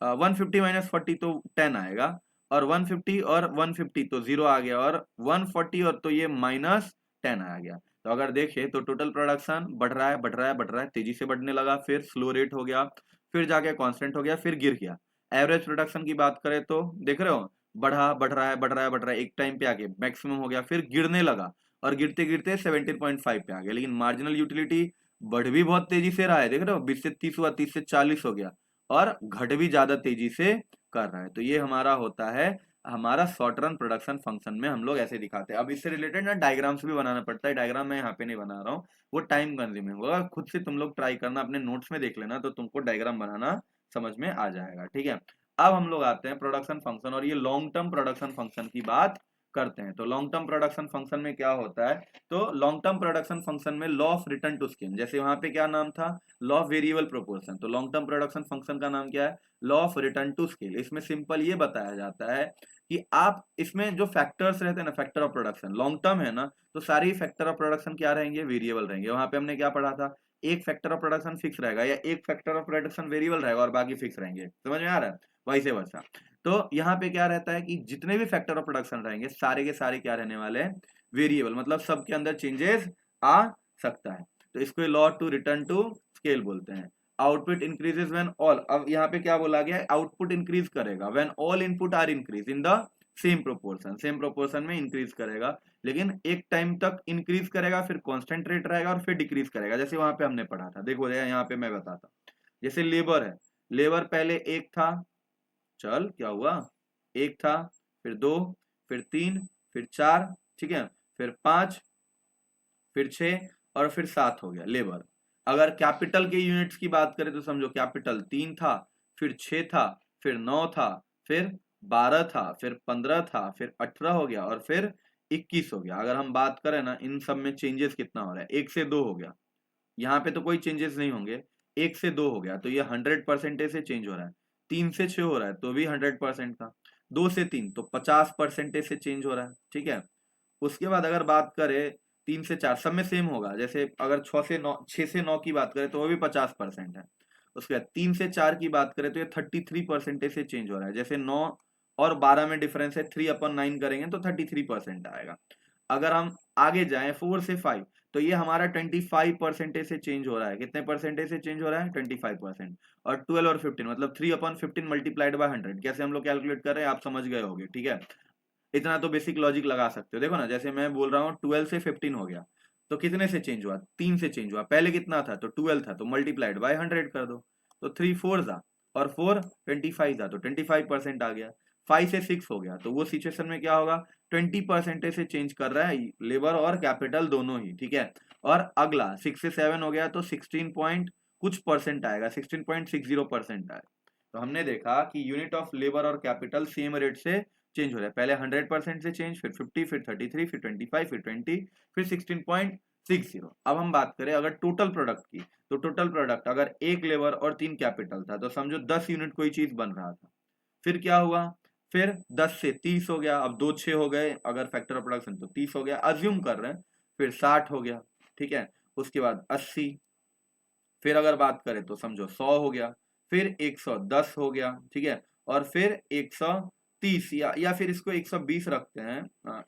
150 माइनस 40 तो 10 आएगा, और 150 और 150 तो 0 आ गया, और 140 और तो ये माइनस 10 आ गया। तो अगर देखें तो टोटल प्रोडक्शन बढ़ रहा है, बढ़ रहा है, बढ़ रहा है, तेजी से बढ़ने लगा, फिर स्लो रेट हो गया, फिर जाके कांस्टेंट हो गया, फिर गिर गया। एवरेज प्रोडक्शन की बात करें तो देख रहे हो, बढ़ा, बढ़ रहा है, बढ़ रहा है, बढ़ रहा है, एक टाइम पे आके मैक्सिमम हो गया, फिर गिरने लगा, और गिरते गिरते 17.5 पे आ गया। लेकिन मार्जिनल यूटिलिटी बढ़ भी बहुत तेजी से रहा है, देख रहे हो, 20 से 30 हुआ, 30 से 40 हो गया, और घट भी ज्यादा तेजी से कर रहा है। तो ये हमारा होता है, हमारा शॉर्ट रन प्रोडक्शन फंक्शन में हम लोग ऐसे दिखाते हैं। अब इससे रिलेटेड ना डायग्राम्स भी बनाना पड़ता है, डायग्राम मैं यहाँ पे नहीं बना रहा हूँ, वो टाइम कंज्यूमिंग होगा, खुद से तुम लोग ट्राई करना, अपने नोट्स में देख लेना तो तुमको डायग्राम बनाना समझ में आ जाएगा, ठीक है। अब हम लोग आते हैं प्रोडक्शन फंक्शन, और ये लॉन्ग टर्म प्रोडक्शन फंक्शन की बात करते हैं। तो लॉन्ग टर्म प्रोडक्शन फंक्शन में क्या होता है, तो लॉन्ग टर्म प्रोडक्शन फंक्शन में law of return to scheme, जैसे वहां पे क्या नाम था, लॉ ऑफ वेरिएबल प्रोपोर्शन, तो लॉन्ग टर्म प्रोडक्शन फंक्शन का नाम क्या है, law of return to scale. इसमें सिंपल ये बताया जाता है कि आप इसमें जो फैक्टर्स रहते हैं ना, factor of production long term है ना, तो सारे फैक्टर ऑफ प्रोडक्शन क्या रहेंगे, वेरिएबल रहेंगे। वहां पे हमने क्या पढ़ा था एक फैक्टर ऑफ प्रोडक्शन फिक्स रहेगा या एक फैक्टर ऑफ प्रोडक्शन वेरिएबल रहेगा और बाकी फिक्स रहेंगे, समझ में आ रहा है, वैसे वैसा। तो यहाँ पे क्या रहता है कि जितने भी फैक्टर ऑफ प्रोडक्शन रहेंगे सारे के सारे क्या रहने वाले हैं, वेरिएबल, मतलब सबके अंदर चेंजेस आ सकता है। तो इसको law to return to scale बोलते हैं। आउटपुट इंक्रीजेस व्हेन ऑल, अब यहाँ पे क्या बोला गया है, आउटपुट इंक्रीज करेगा when all input are increase in the same proportion, same proportion में इंक्रीज करेगा, लेकिन एक टाइम तक इंक्रीज करेगा, फिर कांस्टेंट रेट रहेगा और फिर डिक्रीज करेगा, जैसे वहां पे हमने पढ़ा था। देखो यहाँ पे मैं बताता हूँ, जैसे लेबर है, लेबर पहले एक था, चल क्या हुआ, एक था, फिर दो, फिर तीन, फिर चार, ठीक है, फिर पांच, फिर 6 और फिर 7 हो गया लेबर। अगर कैपिटल के यूनिट्स की बात करें तो समझो कैपिटल 3 था, फिर 6 था, फिर 9 था, फिर 12 था, फिर 15 था, फिर 18 हो गया और फिर 21 हो गया। अगर हम बात करें ना इन सब में चेंजेस कितना हो रहा है, 1 से 2 हो गया, यहाँ पे तो कोई चेंजेस नहीं होंगे, 1 से 2 हो गया तो ये 100% से चेंज हो रहा है, 3 से 6 हो रहा है तो भी 100% था, 2 से 3 तो 50% से चेंज हो रहा है, ठीक है। उसके बाद अगर बात करें 3 से 4 सब में सेम होगा, जैसे अगर 6 से 9 की बात करें तो वो भी 50% है। उसके बाद 3 से 4 की बात करें तो ये 33% से चेंज हो रहा है, जैसे 9 और 12 में डिफरेंस है, 3/9 करेंगे तो 33% आएगा। अगर हम आगे जाएं 4 से 5 तो ये हमारा 25% से चेंज हो रहा है, कितने परसेंटेज से चेंज हो रहा है, 25%। और 12 और 15 मतलब 3/15 मल्टीप्लाइड बाय 100, कैसे हम लोग कैलकुलेट कर रहे हैं आप समझ गए होंगे, ठीक है। इतना तो बेसिक लॉजिक लगा सकते हो, देखो ना, जैसे मैं बोल रहा हूँ 12 से 15 हो गया तो कितने से चेंज हुआ, 3 से चेंज हुआ, पहले कितना था तो 12 था तो मल्टीप्लाइड बाय 100 कर दो, तो 3 4 जा और 4 25 था तो 25% आ गया। 5 से 6 हो गया तो वो सिचुएशन में क्या होगा, 20% से चेंज कर रहा है लेबर और कैपिटल दोनों ही, ठीक है। और अगला 6 से 7 हो गया तो 16 पॉइंट कुछ परसेंट आएगा, 16.60% आएगा। तो हमने देखा कि यूनिट ऑफ लेबर और कैपिटल सेम रेट से चेंज हो रहा है, पहले 100% से चेंज, फिर 50, फिर 33, फिर 25, फिर 20, फिर 16.60। अब हम बात करें अगर टोटल प्रोडक्ट की, तो टोटल प्रोडक्ट अगर एक लेबर और 3 कैपिटल था तो समझो 10 यूनिट कोई चीज बन रहा था, फिर क्या हुआ, फिर 10 से 30 हो गया, अब 2 6 हो गए, अगर फैक्टर ऑफ प्रोडक्शन तो 30 हो गया, अज्यूम कर रहे हैं, फिर 60 हो गया, ठीक है। उसके बाद 80, फिर अगर बात करें तो समझो 100 हो गया, फिर 110 हो गया, ठीक है, और फिर 130 या फिर इसको 120 रखते हैं,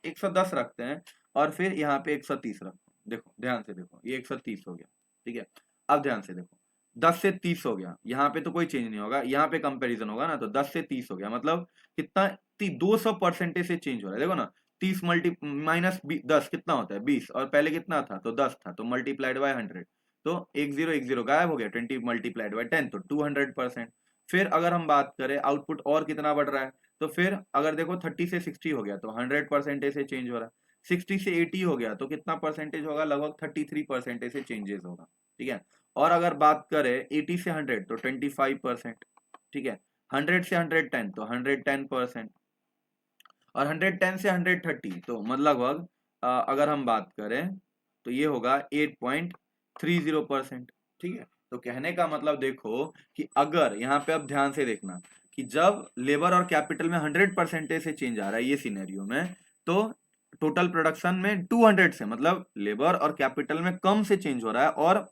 110 रखते हैं, और फिर यहाँ पे 130 रखते हैं। देखो ध्यान से देखो, ये 130 हो गया, ठीक है। अब ध्यान से देखो 10 से 30 हो गया, यहाँ पे तो कोई चेंज नहीं होगा, यहाँ पे कंपैरिजन होगा ना, तो 10 से 30 हो गया मतलब कितना, 200% से चेंज हो रहा है। देखो ना 30 मल्टी माइनस 10 कितना होता है 20, और पहले कितना था तो 10 था तो मल्टीप्लाइड बाय 100, तो 10 गायब हो गया, 20 मल्टीप्लाइड बाय 10 तो 200%। फिर अगर हम बात करें आउटपुट और कितना बढ़ रहा है, तो फिर अगर देखो 30 से 60 हो गया तो 100% से चेंज हो रहा है, 60 से 80 हो गया तो कितना परसेंटेज होगा, लगभग 33% से चेंजेस होगा, ठीक है। और अगर बात करें 80 से 100 तो 25%, ठीक है। 100 से 110 तो 110%, और 110 से 130 तो मतलब लगभग अगर हम बात करें तो ये होगा 8.30%, ठीक है। तो कहने का मतलब देखो कि अगर यहाँ पे अब ध्यान से देखना कि जब लेबर और कैपिटल में 100% से चेंज आ रहा है ये सिनेरियो में, तो टोटल प्रोडक्शन में 200 से मतलब लेबर और कैपिटल में कम से चेंज हो रहा है और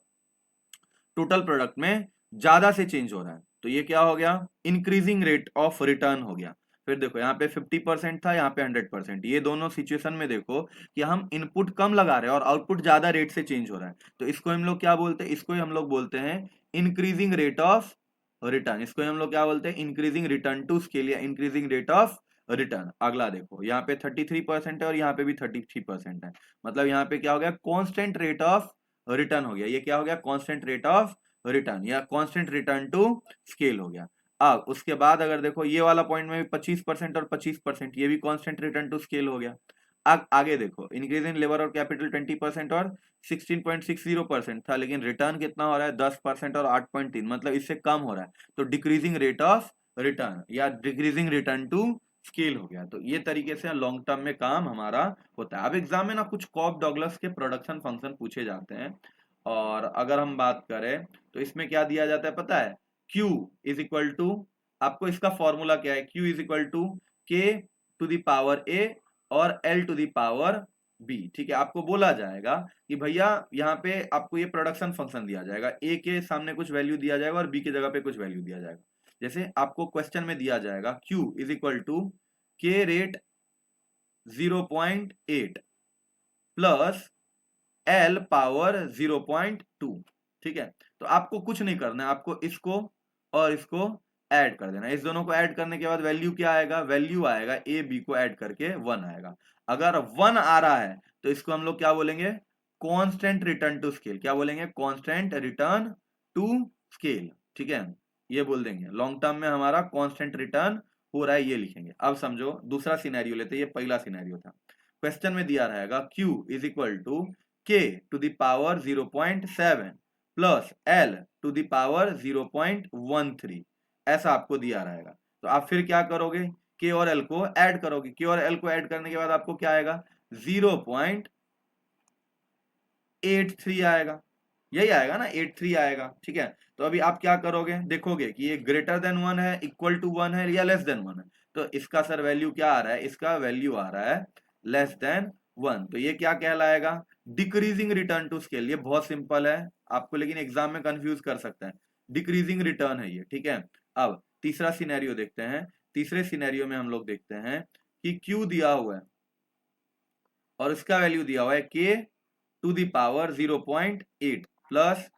टोटल प्रोडक्ट में ज्यादा से चेंज हो रहा है, तो ये क्या हो गया, इंक्रीजिंग रेट ऑफ रिटर्न हो गया। फिर देखो यहाँ पे 50% था, यहाँ पे 100%, ये दोनों सिचुएशन में देखो कि हम इनपुट कम लगा रहे हैं और आउटपुट ज्यादा रेट से चेंज हो रहा है, तो इसको हम लोग क्या बोलते हैं, इसको हम लोग बोलते हैं इंक्रीजिंग रेट ऑफ रिटर्न, इसको हम लोग क्या बोलते हैं, इंक्रीजिंग रिटर्न टू स्केल या इंक्रीजिंग रेट ऑफ रिटर्न। अगला देखो यहाँ पे 33% है और यहाँ पे भी 33% है, मतलब यहाँ पे क्या हो गया, कॉन्स्टेंट रेट ऑफ रिटर्न हो गया, ये क्या हो गया, कांस्टेंट रेट ऑफ रिटर्न या कांस्टेंट रिटर्न टू स्केल हो गया। अब उसके बाद अगर देखो ये वाला पॉइंट में भी 25% और 25%, ये भी कांस्टेंट रिटर्न टू स्केल हो गया। आगे देखो इंक्रीज इन लेबर और कैपिटल 20% और 16.60% था, लेकिन रिटर्न कितना हो रहा है 10% और 8.3, मतलब इससे कम हो रहा है, तो डिक्रीजिंग रेट ऑफ रिटर्न या डिक्रीजिंग रिटर्न टू स्केल हो गया। तो ये तरीके से लॉन्ग टर्म में काम हमारा होता है। अब एग्जाम में ना कुछ कॉप डॉगलस के प्रोडक्शन फंक्शन पूछे जाते हैं, और अगर हम बात करें तो इसमें क्या दिया जाता है पता है, Q इज इक्वल टू, आपको इसका फॉर्मूला क्या है, Q is equal to K to the power A और L to the power B, ठीक है। आपको बोला जाएगा कि भैया यहाँ पे आपको ये प्रोडक्शन फंक्शन दिया जाएगा, ए के सामने कुछ वैल्यू दिया जाएगा और बी की जगह पे कुछ वैल्यू दिया जाएगा। जैसे आपको क्वेश्चन में दिया जाएगा Q इज इक्वल टू के रेट 0.8 प्लस L पावर 0.2, ठीक है। तो आपको कुछ नहीं करना है, आपको इसको और इसको ऐड कर देना है। इस दोनों को ऐड करने के बाद वैल्यू क्या आएगा, वैल्यू आएगा ए बी को ऐड करके 1 आएगा। अगर 1 आ रहा है तो इसको हम लोग क्या बोलेंगे, कांस्टेंट रिटर्न टू स्केल। क्या बोलेंगे, कांस्टेंट रिटर्न टू स्केल, ठीक है। ये बोल देंगे लॉन्ग टर्म में हमारा कांस्टेंट रिटर्न हो रहा है, ये लिखेंगे। अब समझो दूसरा सिनेरियो लेते, ये पहला सिनेरियो था। क्वेश्चन में दिया रहेगा Q is equal to k to the power 0.7 plus L to the power 0.13, ऐसा आपको दिया रहेगा। तो आप फिर क्या करोगे, k और L को ऐड करोगे। k और L को ऐड करने के बाद आपको क्या आएगा, 0.83 आएगा, यही आएगा ना, 83 आएगा, ठीक है। तो अभी आप क्या करोगे, देखोगे कि ये ग्रेटर देन 1 है, इक्वल टू 1 है या लेस देन 1 है। तो इसका सर वैल्यू क्या आ रहा है, इसका वैल्यू आ रहा है लेस देन 1। तो ये क्या कहलाएगा, डिक्रीजिंग रिटर्न टू स्केल। ये बहुत सिंपल है आपको, लेकिन एग्जाम में कंफ्यूज कर सकता है। डिक्रीजिंग रिटर्न है ये, ठीक है। अब तीसरा सिनेरियो देखते हैं। तीसरे सिनेरियो में हम लोग देखते हैं कि Q दिया हुआ है और इसका वैल्यू दिया हुआ है k to the power 0.8 plus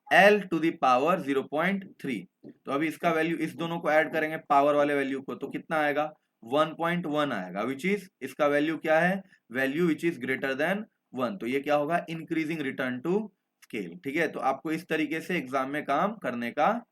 L to the power 0.3। तो अभी इसका वैल्यू, इस दोनों को ऐड करेंगे पावर वाले वैल्यू को, तो कितना आएगा, 1.1 आएगा, विच इज, इसका वैल्यू क्या है, value which is greater than 1। तो ये क्या होगा, इंक्रीजिंग रिटर्न टू स्केल, ठीक है। तो आपको इस तरीके से एग्जाम में काम करने का,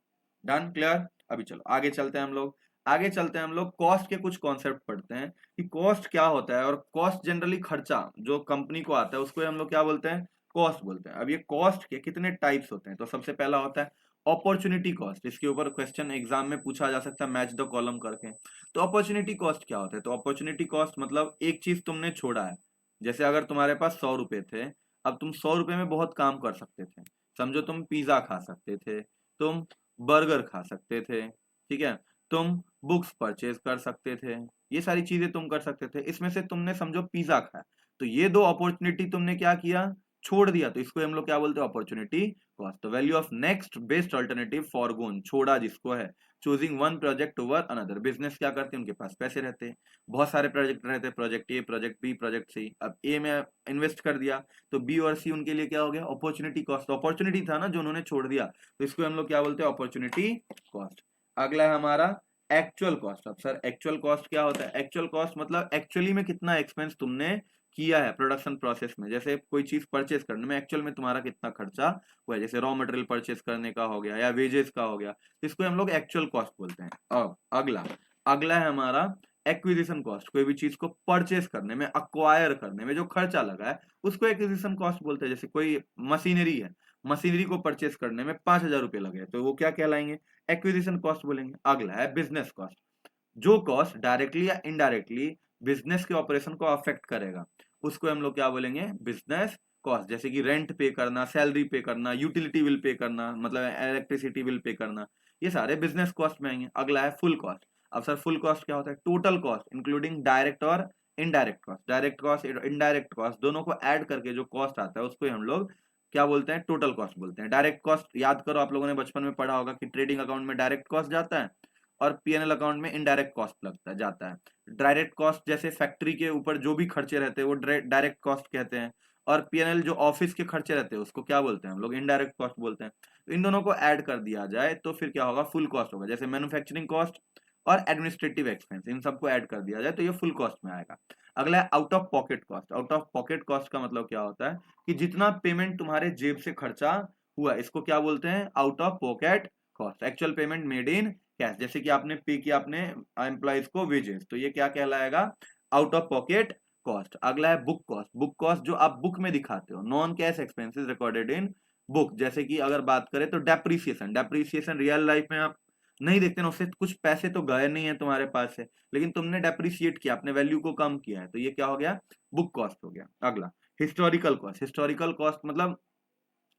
डन, क्लियर। अभी चलो आगे चलते हैं हम लोग। आगे चलते हैं हम लोग, कॉस्ट के कुछ कॉन्सेप्ट पढ़ते हैं कि कॉस्ट क्या होता है। और कॉस्ट जनरली खर्चा जो कंपनी को आता है उसको हम लोग क्या बोलते हैं, कॉस्ट बोलते हैं। अब ये कॉस्ट के कितने टाइप्स होते हैं, तो सबसे पहला होता है अपॉर्चुनिटी कॉस्ट। इसके ऊपर क्वेश्चन एग्जाम में पूछा जा सकता है, मैच द कॉलम करके। तो अपॉर्चुनिटी कॉस्ट क्या होता है, तो अपॉर्चुनिटी कॉस्ट मतलब एक चीज तुमने छोड़ा है। जैसे अगर तुम्हारे पास 100 रुपए थे, अब तुम 100 रुपए में बहुत काम कर सकते थे। समझो तुम पिज्जा खा सकते थे, तुम बर्गर खा सकते थे, ठीक है, तुम बुक्स परचेज कर सकते थे, ये सारी चीजें तुम कर सकते थे। इसमें से तुमने समझो पिज्जा खाया, तो ये दो अपॉर्चुनिटी तुमने क्या किया, छोड़ दिया। तो इसको हम लोग क्या बोलते हैं, अपॉर्चुनिटी कॉस्ट। तो value of next best alternative foregone, छोड़ा जिसको है, choosing one project over another. Business क्या करते हैं, उनके पास पैसे रहते हैं, बहुत सारे प्रोजेक्ट रहते हैं, project A, project B, project C. अब ए में इन्वेस्ट कर दिया तो बी और सी उनके लिए क्या हो गया, अपॉर्चुनिटी कॉस्ट। तो अपॉर्चुनिटी था ना जो उन्होंने छोड़ दिया, तो इसको हम लोग क्या बोलते हैं, अपॉर्चुनिटी कॉस्ट। अगला है हमारा एक्चुअल कॉस्ट। अब सर एक्चुअल कॉस्ट क्या होता है, एक्चुअल कॉस्ट मतलब एक्चुअली में कितना एक्सपेंस तुमने किया है प्रोडक्शन प्रोसेस में। जैसे कोई चीज परचेस करने में एक्चुअल में तुम्हारा कितना खर्चा हुआ है, जैसे रॉ मटेरियल परचेस करने का हो गया या वेजेस का हो गया, तो इसको हम लोग एक्चुअल कॉस्ट बोलते हैं। अब अगला अगला है हमारा एक्विजिशन कॉस्ट। कोई भी चीज को परचेस करने में, अक्वायर करने में जो खर्चा लगा है उसको एक्विजिशन कॉस्ट बोलते हैं। जैसे कोई मशीनरी है, मशीनरी को परचेस करने में 5,000 रुपये लगे, तो वो क्या कहलाएंगे, एक्विजिशन कॉस्ट बोलेंगे। अगला है बिजनेस कॉस्ट, जो कॉस्ट डायरेक्टली या इनडायरेक्टली बिजनेस के ऑपरेशन को अफेक्ट करेगा, उसको हम लोग क्या बोलेंगे, बिजनेस कॉस्ट। जैसे कि रेंट पे करना, सैलरी पे करना, यूटिलिटी बिल पे करना, मतलब इलेक्ट्रिसिटी बिल पे करना, ये सारे बिजनेस कॉस्ट में आएंगे। अगला है फुल कॉस्ट। अब सर फुल कॉस्ट क्या होता है, टोटल कॉस्ट इंक्लूडिंग डायरेक्ट और indirect cost. Direct cost, indirect cost दोनों को ऐड करके जो कॉस्ट आता है उसको हम लोग क्या बोलते हैं, टोटल कॉस्ट बोलते हैं। डायरेक्ट कॉस्ट याद करो, आप लोगों ने बचपन में पढ़ा होगा कि ट्रेडिंग अकाउंट में डायरेक्ट कॉस्ट जाता है और पीएनएल अकाउंट में इनडायरेक्ट कॉस्ट लगता जाता है। डायरेक्ट कॉस्ट जैसे फैक्ट्री के ऊपर जो भी खर्चे रहते हैं वो डायरेक्ट कॉस्ट कहते हैं, और पीएनएल जो ऑफिस के खर्चे रहते हैं उसको क्या बोलते हैं, हम लोग इनडायरेक्ट कॉस्ट बोलते हैं। तो इन दोनों को ऐड कर दिया जाए तो फिर क्या होगा, फुल कॉस्ट होगा। जैसे मैन्युफैक्चरिंग कॉस्ट और एडमिनिस्ट्रेटिव एक्सपेंस, इन सबको ऐड कर दिया जाए तो ये फुल कॉस्ट में आएगा। अगला है out of pocket cost. Out of pocket cost का मतलब क्या होता है कि जितना पेमेंट तुम्हारे जेब से खर्चा हुआ, इसको क्या बोलते हैं, out of pocket cost. Actual payment made in cash, जैसे कि आपने पे किया अपने एम्प्लॉइज को वेजेस, तो ये क्या कहलाएगा, आउट ऑफ पॉकेट कॉस्ट। अगला है बुक कॉस्ट। बुक कॉस्ट जो आप बुक में दिखाते हो, non cash expenses recorded in book. जैसे कि अगर बात करें तो डेप्रिसिएशन, डेप्रिसिएशन रियल लाइफ में आप नहीं देखते ना, उससे कुछ पैसे तो गए नहीं है तुम्हारे पास से, लेकिन तुमने डेप्रिसिएट किया, अपने वैल्यू को कम किया है, तो ये क्या हो गया, बुक कॉस्ट हो गया। अगला हिस्टोरिकल कॉस्ट। हिस्टोरिकल कॉस्ट मतलब,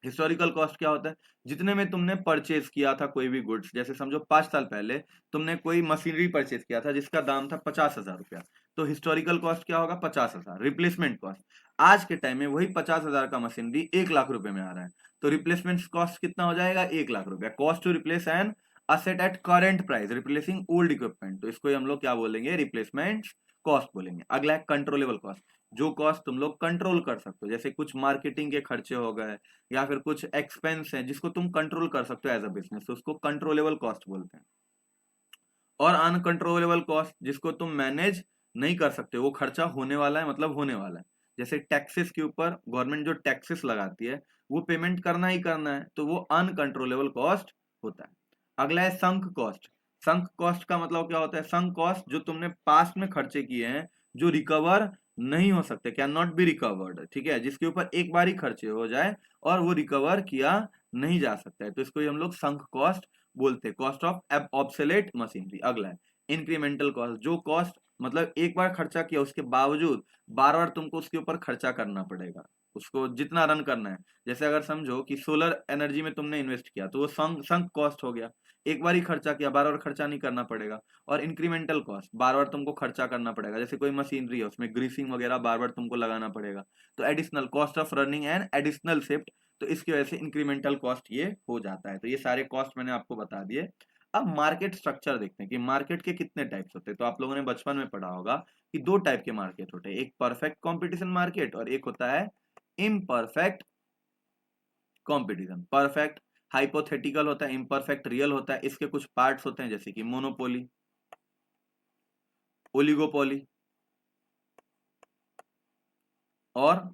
हिस्टोरिकल कॉस्ट क्या होता है, जितने में तुमने परचेज किया था कोई भी गुड्स। जैसे समझो 5 साल पहले तुमने कोई मशीनरी परचेज किया था जिसका दाम था 50,000 रुपया, तो हिस्टोरिकल कॉस्ट क्या होगा 50,000। रिप्लेसमेंट कॉस्ट आज के टाइम में वही 50,000 का मशीनरी 1 लाख रुपए में आ रहा है, तो रिप्लेसमेंट कॉस्ट कितना हो जाएगा 1 लाख रुपया। Cost to replace an asset at current price replacing old equipment, तो इसको हम लोग क्या बोलेंगे रिप्लेसमेंट कॉस्ट बोलेंगे। अगला है कंट्रोलेबल कॉस्ट, जो कॉस्ट तुम लोग कंट्रोल कर सकते हो, जैसे कुछ मार्केटिंग के खर्चे हो गए या फिर कुछ एक्सपेंस है जिसको तुम कंट्रोल कर सकते हो एज अ बिजनेस, तो उसको कंट्रोलेबल कॉस्ट बोलते हैं। और अनकंट्रोलेबल कॉस्ट जिसको तुम मैनेज नहीं कर सकते, वो खर्चा होने वाला है मतलब होने वाला है, जैसे टैक्सेस के ऊपर गवर्नमेंट जो टैक्सेस लगाती है वो पेमेंट करना ही करना है, तो वो अनकंट्रोलेबल कॉस्ट होता है। अगला है संक कॉस्ट। संक कॉस्ट का मतलब क्या होता है, संक कॉस्ट जो तुमने पास्ट में खर्चे किए हैं जो रिकवर नहीं हो सकते, कैन नॉट बी रिकवर्ड, ठीक है, जिसके ऊपर एक बार ही खर्चे हो जाए और वो रिकवर किया नहीं जा सकता है, तो इसको हम लोग संक कॉस्ट बोलते हैं, कॉस्ट ऑफ ऑब्सोलेट मशीनरी। अगला है इंक्रीमेंटल कॉस्ट, जो कॉस्ट मतलब एक बार खर्चा किया उसके बावजूद बार बार तुमको उसके ऊपर खर्चा करना पड़ेगा, उसको जितना रन करना है। जैसे अगर समझो कि सोलर एनर्जी में तुमने इन्वेस्ट किया तो वो संक कॉस्ट हो गया, एक बार ही खर्चा किया बार बार खर्चा नहीं करना पड़ेगा। और इंक्रीमेंटल कॉस्ट बार बार तुमको खर्चा करना पड़ेगा, जैसे कोई मशीनरी है उसमें ग्रीसिंग वगैरह बार बार तुमको लगाना पड़ेगा, तो additional cost of running and additional shift, तो इसकी वजह से इंक्रीमेंटल कॉस्ट ये हो जाता है। तो ये सारे कॉस्ट मैंने आपको बता दिए। अब मार्केट स्ट्रक्चर देखते हैं कि मार्केट के कितने टाइप्स होते हैं। तो आप लोगों ने बचपन में पढ़ा होगा कि दो टाइप के मार्केट होते हैं, एक परफेक्ट कंपटीशन मार्केट और एक होता है इम्परफेक्ट कंपटीशन। परफेक्ट हाइपोथेटिकल होता है, इम्परफेक्ट रियल होता है। इसके कुछ पार्ट्स होते हैं जैसे कि मोनोपोली, ओलिगोपोली और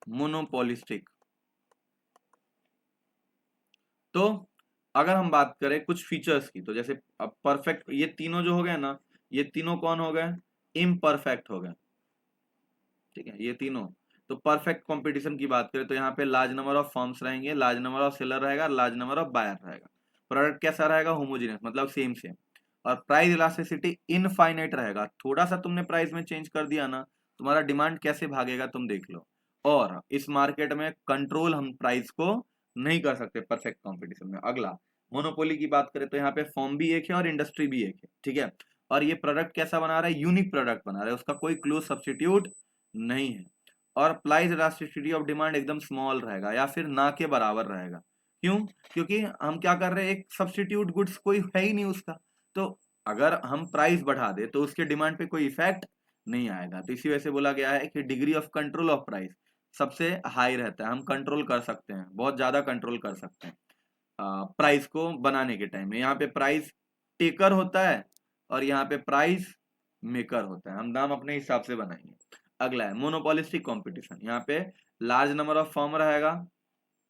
मोनोपोलिस्टिक। तो अगर हम बात करें कुछ फीचर्स की, तो जैसे अब परफेक्ट, ये तीनों जो हो गए ना, ये तीनों कौन हो गए, इम्परफेक्ट हो गए, ठीक है, ये तीनों। तो परफेक्ट कंपटीशन की बात करें तो यहाँ पे लार्ज नंबर ऑफ फर्म्स रहेंगे, लार्ज नंबर ऑफ सेलर रहेगा, लार्ज नंबर ऑफ बायर रहेगा। प्रोडक्ट कैसा रहेगा, होमोजेनियस मतलब सेम सेम। और प्राइस इलास्टिसिटी इनफाइनाइट रहेगा, थोड़ा सा तुमने प्राइस में चेंज कर दिया ना, तुम्हारा डिमांड कैसे भागेगा तुम देख लो। और इस मार्केट में कंट्रोल हम प्राइस को नहीं कर सकते परफेक्ट कॉम्पिटिशन में। अगला मोनोपोली की बात करें तो यहाँ पे फर्म भी एक है और इंडस्ट्री भी एक है, ठीक है। और ये प्रोडक्ट कैसा बना रहा है, यूनिक प्रोडक्ट बना रहा है, उसका कोई क्लोज सब्सटीट्यूट नहीं है। और प्राइस इलास्टिसिटी ऑफ डिमांड एकदम स्मॉल रहेगा या फिर ना के बराबर रहेगा। क्यों, क्योंकि हम क्या कर रहे हैं, एक सब्सटीट्यूट गुड्स कोई है ही नहीं उसका, तो अगर हम प्राइस बढ़ा दे तो उसके डिमांड पे कोई इफेक्ट नहीं आएगा। तो इसी वजह से बोला गया है कि degree of control of price सबसे हाई रहता है, हम कंट्रोल कर सकते हैं, बहुत ज्यादा कंट्रोल कर सकते हैं प्राइस को बनाने के टाइम में। यहाँ पे प्राइस टेकर होता है और यहाँ पे प्राइस मेकर होता है, हम दाम अपने हिसाब से बनाएंगे। अगला है मोनोपोलिस्टिक कंपटीशन, यहाँ पे लार्ज नंबर ऑफ फर्म रहेगा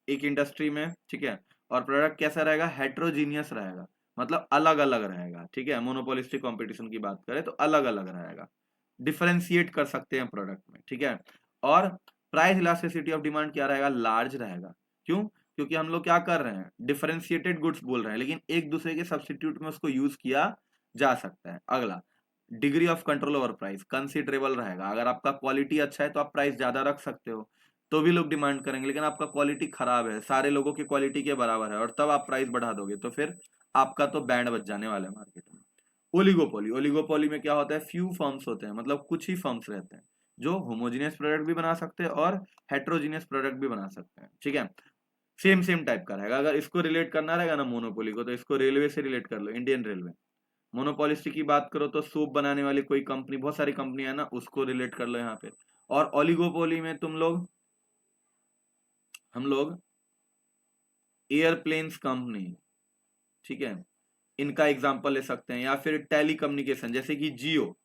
एक इंडस्ट्री में, ठीक है। और प्रोडक्ट कैसा रहेगा, हेट्रोजीनियस रहेगा, मतलब अलग अलग रहेगा, ठीक है। मोनोपोलिस्टिक कंपटीशन की बात करें तो अलग अलग रहेगा, डिफरेंशिएट कर सकते हैं प्रोडक्ट में, ठीक है। और प्राइस इलास्टिसिटी ऑफ डिमांड क्या रहेगा, लार्ज रहेगा। क्यों, क्योंकि हम लोग क्या कर रहे हैं, डिफरेंशिएटेड गुड्स बोल रहे हैं, लेकिन एक दूसरे के सब्स्टिट्यूट में उसको यूज किया जा सकता है। अगला degree of control over price considerable रहेगा, अगर आपका क्वालिटी अच्छा है तो आप प्राइस ज्यादा रख सकते हो, तो भी लोग डिमांड करेंगे। लेकिन आपका क्वालिटी खराब है, सारे लोगों की क्वालिटी के बराबर है और तब आप प्राइस बढ़ा दोगे तो फिर आपका तो बैंड बज जाने वाला है मार्केट में। ओलिगोपोली, ओलिगोपोली में क्या होता है, फ्यू फर्म्स होते हैं, मतलब कुछ ही फर्म्स रहते हैं जो होमोजेनियस प्रोडक्ट भी बना सकते हैं और हेट्रोजीनियस प्रोडक्ट भी बना सकते हैं, ठीक है। सेम सेम टाइप का रहेगा। अगर इसको रिलेट करना रहेगा ना मोनोपोली को, तो इसको रेलवे से रिलेट कर लो, इंडियन रेलवे। मोनोपोलिस्टिक की बात करो तो सोप बनाने वाली कोई कंपनी, बहुत सारी कंपनी है ना, उसको रिलेट कर लो यहाँ पे। और ओलिगोपोली में हम लोग एयरप्लेन्स कंपनी, ठीक है, इनका एग्जांपल ले सकते हैं। या फिर टेली कम्युनिकेशन जैसे कि जियो,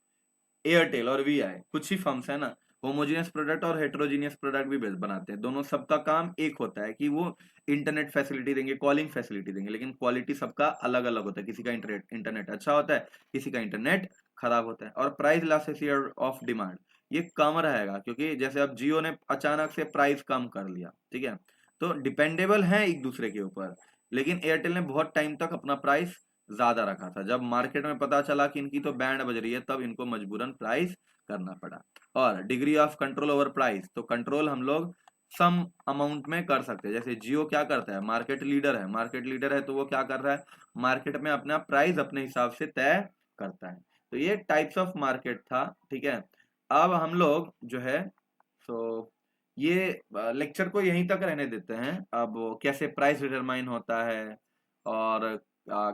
एयरटेल और वीआई, कुछ ही फर्म्स है ना, होमोजेनियस प्रोडक्ट और हेट्रोजीनियस प्रोडक्ट भी बनाते हैं। दोनों सबका काम एक होता है कि वो इंटरनेट फैसिलिटी देंगे, कॉलिंग फैसिलिटी देंगे, लेकिन क्वालिटी सबका अलग अलग होता है, किसी का इंटरनेट अच्छा होता है, किसी का इंटरनेट खराब होता है। और प्राइस इलास्टिसिटी ऑफ डिमांड ये कम रहेगा, क्योंकि जैसे अब जियो ने अचानक से प्राइस कम कर लिया, ठीक है, तो डिपेंडेबल है एक दूसरे के ऊपर। लेकिन एयरटेल ने बहुत टाइम तक अपना प्राइस ज्यादा रखा था, जब मार्केट में पता चला कि इनकी तो बैंड बज रही है तब इनको मजबूरन प्राइस करना पड़ा। और degree of control over price, तो कंट्रोल हम लोग सम अमाउंट में कर सकते हैं। जैसे जियो क्या करता है, मार्केट लीडर है, मार्केट लीडर है तो वो क्या कर रहा है, मार्केट में अपना प्राइस अपने हिसाब से तय करता है। तो ये टाइप्स ऑफ मार्केट था, ठीक है। अब हम लोग जो है ये लेक्चर को यहीं तक रहने देते हैं। अब कैसे प्राइस डिटरमाइन होता है और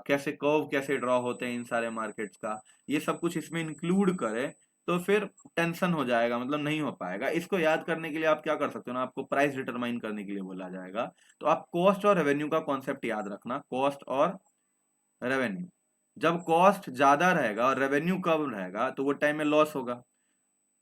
कैसे कर्व कैसे ड्रॉ होते हैं इन सारे मार्केट्स का, ये सब कुछ इसमें इंक्लूड करें तो फिर टेंशन हो जाएगा, मतलब नहीं हो पाएगा। इसको याद करने के लिए आप क्या कर सकते हो ना, आपको प्राइस डिटरमाइन करने के लिए बोला जाएगा तो आप कॉस्ट और रेवेन्यू का कॉन्सेप्ट याद रखना, कॉस्ट और रेवेन्यू। जब कॉस्ट ज्यादा रहेगा और रेवेन्यू कम रहेगा तो वो टाइम में लॉस होगा।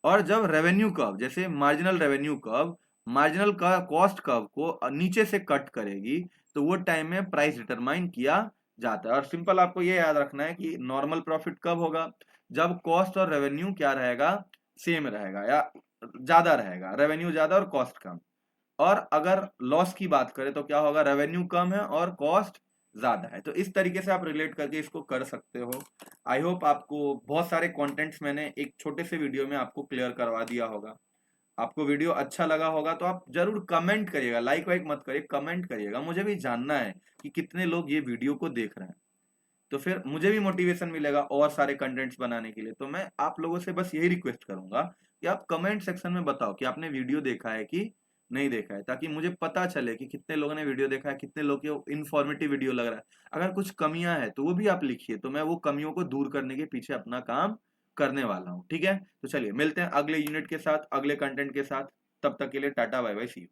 और जब रेवेन्यू कर्व, जैसे मार्जिनल रेवेन्यू कर्व मार्जिनल का कॉस्ट कर्व को नीचे से कट करेगी, तो वो टाइम में प्राइस डिटरमाइन किया जाता है। और सिंपल आपको ये याद रखना है कि नॉर्मल प्रॉफिट कब होगा, जब कॉस्ट और रेवेन्यू क्या रहेगा, सेम रहेगा या ज्यादा रहेगा, रेवेन्यू ज्यादा और कॉस्ट कम। और अगर लॉस की बात करें तो क्या होगा, रेवेन्यू कम है और कॉस्ट ज्यादा है। तो इस तरीके से आप रिलेट करके इसको कर सकते हो। आई होप आपको बहुत सारे कंटेंट्स मैंने एक छोटे से वीडियो में आपको क्लियर करवा दिया होगा। आपको वीडियो अच्छा लगा होगा तो आप जरूर कमेंट करिएगा, लाइक वाइक मत करिए, कमेंट करिएगा, मुझे भी जानना है कि कितने लोग ये वीडियो को देख रहे हैं। तो फिर मुझे भी मोटिवेशन मिलेगा और सारे कंटेंट्स बनाने के लिए। तो मैं आप लोगों से बस यही रिक्वेस्ट करूंगा कि आप कमेंट सेक्शन में बताओ कि आपने वीडियो देखा है कि नहीं देखा है, ताकि मुझे पता चले कि कितने लोगों ने वीडियो देखा है, कितने लोग को इन्फॉर्मेटिव वीडियो लग रहा है। अगर कुछ कमियां हैं तो वो भी आप लिखिए, तो मैं वो कमियों को दूर करने के पीछे अपना काम करने वाला हूँ, ठीक है। तो चलिए मिलते हैं अगले यूनिट के साथ, अगले कंटेंट के साथ। तब तक के लिए tata bye bye, see you.